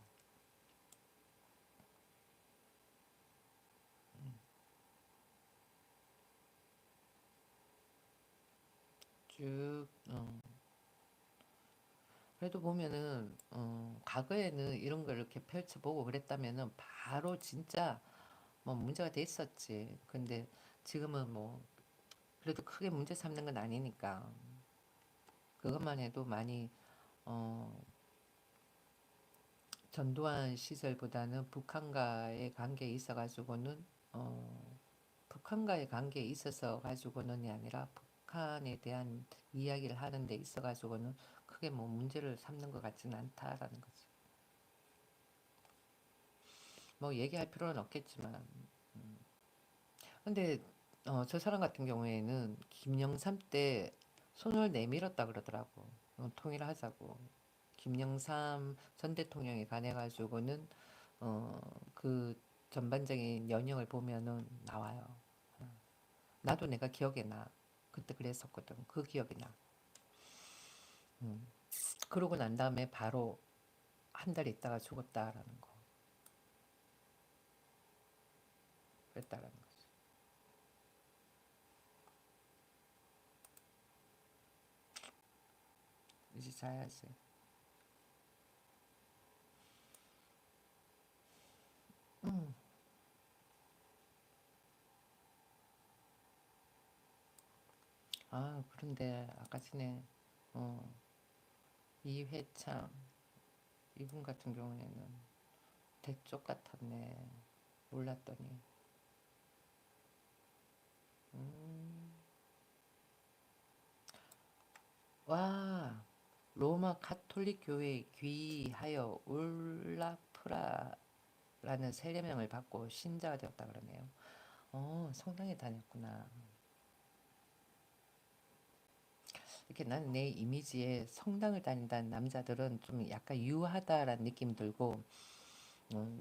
쭉 그래도 보면은 과거에는 이런 걸 이렇게 펼쳐보고 그랬다면은 바로 진짜 뭐 문제가 됐었지. 근데 지금은 뭐 그래도 크게 문제 삼는 건 아니니까 그것만 해도 많이 어, 전두환 시절보다는 북한과의 관계에 있어 가지고는 북한과의 관계에 있어서 가지고는이 아니라 북한에 대한 이야기를 하는 데 있어 가지고는 크게 뭐 문제를 삼는 것 같지는 않다라는 거지. 뭐 얘기할 필요는 없겠지만 근데 저 사람 같은 경우에는 김영삼 때 손을 내밀었다 그러더라고. 통일하자고. 김영삼 전 대통령에 관해 가지고는 어, 그 전반적인 연영을 보면은 나와요. 나도 내가 기억에 나. 그때 그랬었거든. 그 기억이 나. 음. 그러고 난 다음에 바로 한 달 있다가 죽었다라는 거. 그랬다라는 거지. 이제 자야지. 음. 아, 그런데 아까 전에 어, 이회창 이분 같은 경우에는 대쪽 같았네. 몰랐더니. 음. 와, 로마 가톨릭 교회에 귀하여 울라프라라는 세례명을 받고 신자가 되었다 그러네요. 성당에 다녔구나. 이렇게 나는 내 이미지에 성당을 다닌다는 남자들은 좀 약간 유하다라는 느낌 들고,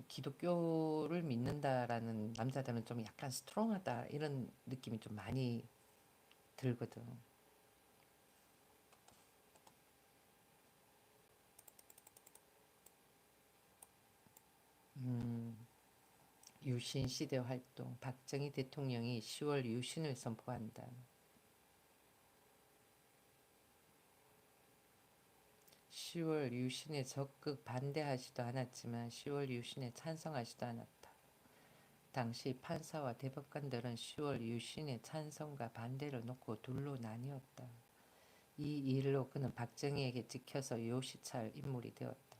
기독교를 믿는다라는 남자들은 좀 약간 스트롱하다 이런 느낌이 좀 많이 들거든. 음, 유신 시대 활동, 박정희 대통령이 10월 유신을 선포한다. 10월 유신에 적극 반대하지도 않았지만 10월 유신에 찬성하지도 않았다. 당시 판사와 대법관들은 10월 유신의 찬성과 반대를 놓고 둘로 나뉘었다. 이 일로 그는 박정희에게 찍혀서 요시찰 인물이 되었다.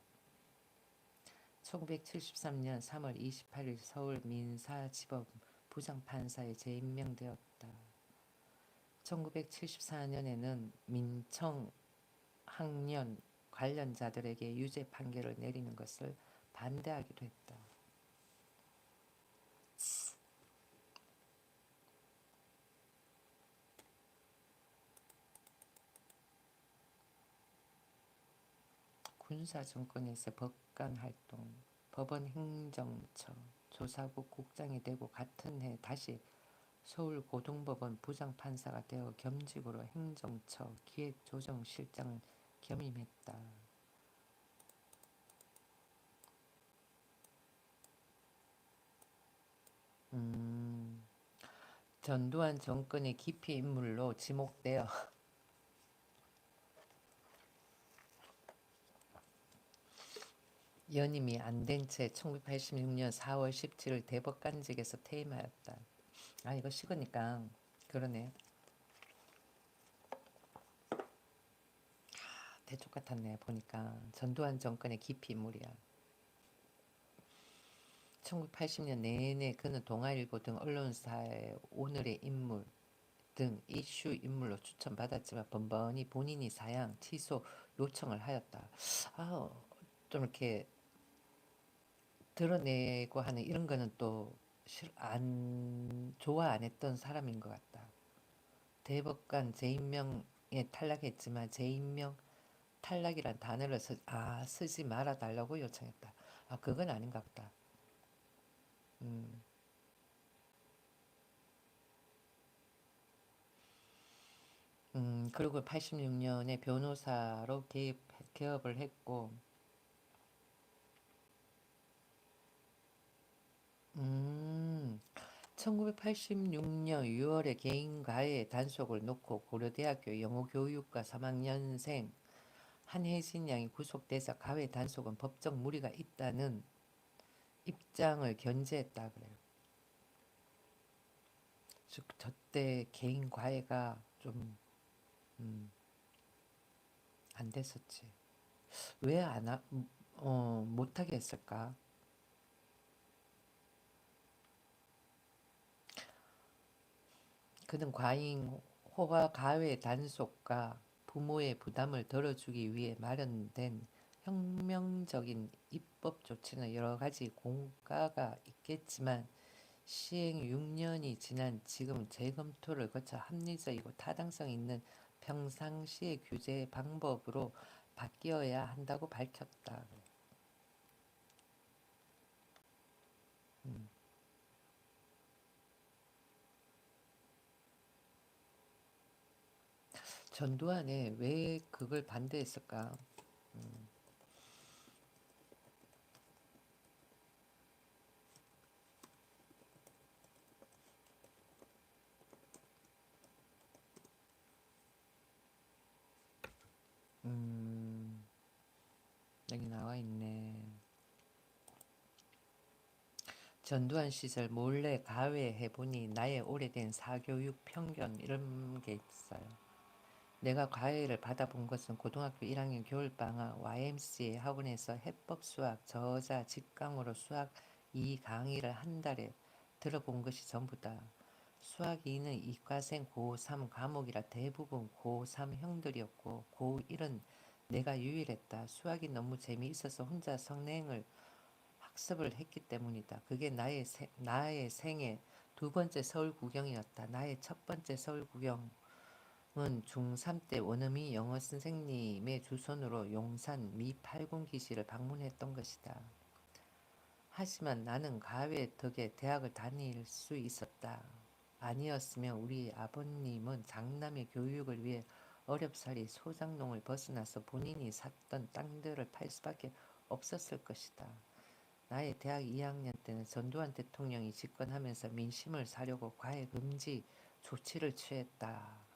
1973년 3월 28일 서울 민사지법 부장판사에 재임명되었다. 1974년에는 민청 학년 관련자들에게 유죄 판결을 내리는 것을 반대하기도 했다. 군사 정권에서 법관 활동, 법원 행정처, 조사국 국장이 되고 같은 해 다시 서울고등법원 부장판사가 되어 겸직으로 행정처 기획조정실장을 겸임했다. 음, 전두환 정권의 기피 인물로 지목되어 연임이 안 된 채 1986년 4월 17일 대법관직에서 퇴임하였다. 아, 이거 식으니까 그러네. 대쪽 같았네. 보니까 전두환 정권의 기피 인물이야. 1980년 내내 그는 동아일보 등 언론사의 오늘의 인물 등 이슈 인물로 추천받았지만 번번이 본인이 사양, 취소 요청을 하였다. 아, 좀 이렇게 드러내고 하는 이런 거는 또 좋아 안 했던 사람인 것 같다. 대법관 재임명에 탈락했지만 재임명 탈락이란 단어를 쓰지 말아 달라고 요청했다. 아, 그건 아닌가 보다. 음, 그리고 86년에 변호사로 개업을 했고, 1986년 6월에 개인 가해 단속을 놓고 고려대학교 영어교육과 3학년생 한혜진 양이 구속돼서 가해 단속은 법적 무리가 있다는 입장을 견지했다 그래요. 즉 저때 개인 과외가 좀 안 됐었지. 왜 못하게 했을까? 그는 과잉 호화 가외 단속과 부모의 부담을 덜어주기 위해 마련된 혁명적인 입법 조치는 여러 가지 공과가 있겠지만 시행 6년이 지난 지금 재검토를 거쳐 합리적이고 타당성 있는 평상시의 규제 방법으로 바뀌어야 한다고 밝혔다. 음. 전두환에 왜 그걸 반대했을까? 음, 음, 여기 나와 있네. 전두환 시절 몰래 가외해보니 나의 오래된 사교육 편견 이런 게 있어요. 내가 과외를 받아본 것은 고등학교 1학년 겨울방학 YMCA 학원에서 해법 수학 저자 직강으로 수학 2 강의를 한 달에 들어본 것이 전부다. 수학 2는 이과생 고3 과목이라 대부분 고3 형들이었고 고1은 내가 유일했다. 수학이 너무 재미있어서 혼자 성능을 학습을 했기 때문이다. 그게 나의 생애 두 번째 서울 구경이었다. 나의 첫 번째 서울 구경은 중3 때 원어민 영어 선생님의 주선으로 용산 미 8군기지를 방문했던 것이다. 하지만 나는 가외 덕에 대학을 다닐 수 있었다. 아니었으면 우리 아버님은 장남의 교육을 위해 어렵사리 소장농을 벗어나서 본인이 샀던 땅들을 팔 수밖에 없었을 것이다. 나의 대학 2학년 때는 전두환 대통령이 집권하면서 민심을 사려고 과외 금지 조치를 취했다.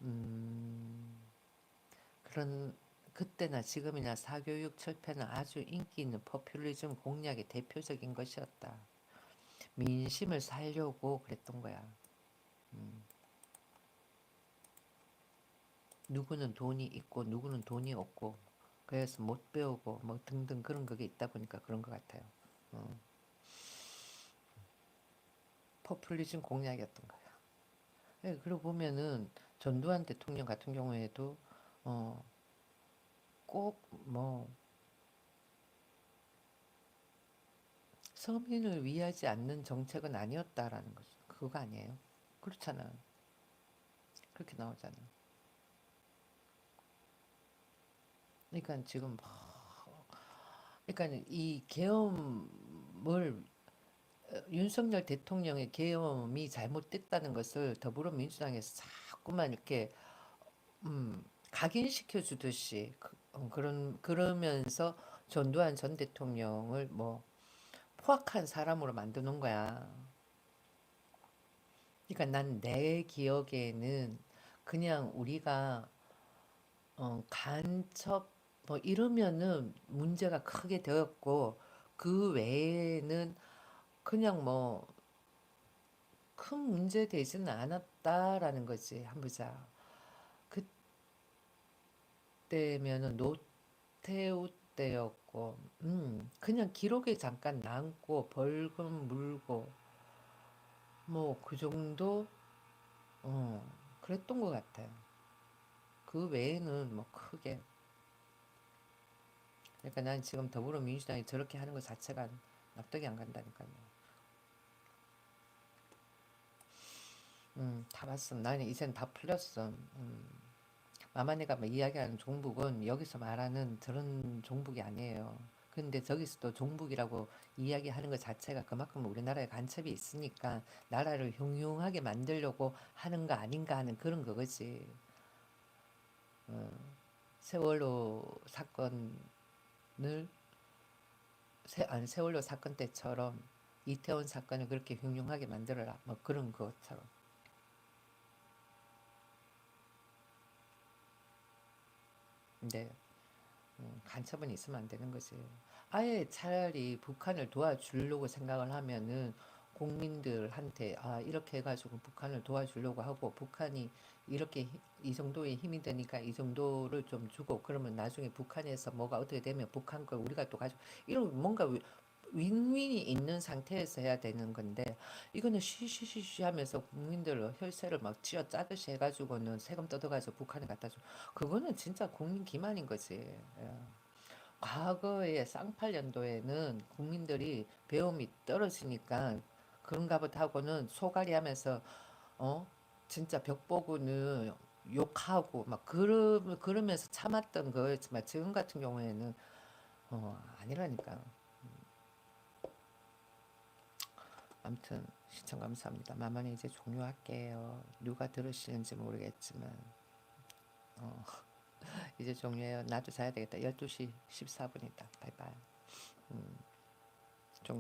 음, 그런 그때나 지금이나 사교육 철폐는 아주 인기 있는 포퓰리즘 공략의 대표적인 것이었다. 민심을 살려고 그랬던 거야. 음, 누구는 돈이 있고 누구는 돈이 없고 그래서 못 배우고 뭐 등등 그런 그게 있다 보니까 그런 것 같아요. 어, 포퓰리즘 공략이었던 거야. 네, 그리고 보면은 전두환 대통령 같은 경우에도 어, 꼭뭐 서민을 위하지 않는 정책은 아니었다라는 거죠. 그거 아니에요? 그렇잖아. 그렇게 나오잖아. 그러니까 지금 그러니까 이 계엄을 윤석열 대통령의 계엄이 잘못됐다는 것을 더불어민주당에서 자꾸만 이렇게 각인시켜 주듯이 그러면서 전두환 전 대통령을 뭐 포악한 사람으로 만드는 거야. 그러니까 난 내 기억에는 그냥 우리가 간첩 뭐 이러면은 문제가 크게 되었고 그 외에는 그냥 뭐 큰 문제 되지는 않았다라는 거지. 한번 보자. 그때면은 노태우 때였고, 그냥 기록에 잠깐 남고 벌금 물고 뭐 그 정도, 그랬던 것 같아요. 그 외에는 뭐 크게. 그러니까 난 지금 더불어민주당이 저렇게 하는 것 자체가 납득이 안 간다니까요. 다 봤어. 나는 이젠 다 풀렸어. 마마네가 뭐 이야기하는 종북은 여기서 말하는 저런 종북이 아니에요. 근데 저기서도 종북이라고 이야기하는 것 자체가 그만큼 우리나라에 간첩이 있으니까 나라를 흉흉하게 만들려고 하는 거 아닌가 하는 그런 거지. 어, 세월호 사건을 아니, 세월호 사건 때처럼 이태원 사건을 그렇게 흉흉하게 만들어라 뭐 그런 것처럼. 근데 간첩은 있으면 안 되는 거지. 아예 차라리 북한을 도와주려고 생각을 하면은 국민들한테 이렇게 해가지고 북한을 도와주려고 하고 북한이 이렇게 이 정도의 힘이 되니까 이 정도를 좀 주고 그러면 나중에 북한에서 뭐가 어떻게 되면 북한 걸 우리가 또 가지고 이런 뭔가 윈윈이 있는 상태에서 해야 되는 건데 이거는 쉬쉬쉬쉬 하면서 국민들 혈세를 막 쥐어 짜듯이 해가지고는 세금 뜯어가지고 북한에 갖다 줘. 그거는 진짜 국민 기만인 거지. 예. 과거에 쌍팔년도에는 국민들이 배움이 떨어지니까 그런가 보다 하고는 소갈이 하면서 어 진짜 벽 보고는 욕하고 막 그러면서 참았던 거였지만 지금 같은 경우에는 아니라니까. 아무튼 시청 감사합니다. 마만이 이제 종료할게요. 누가 들으시는지 모르겠지만 어, 이제 종료해요. 나도 자야 되겠다. 12시 14분이다. 바이바이.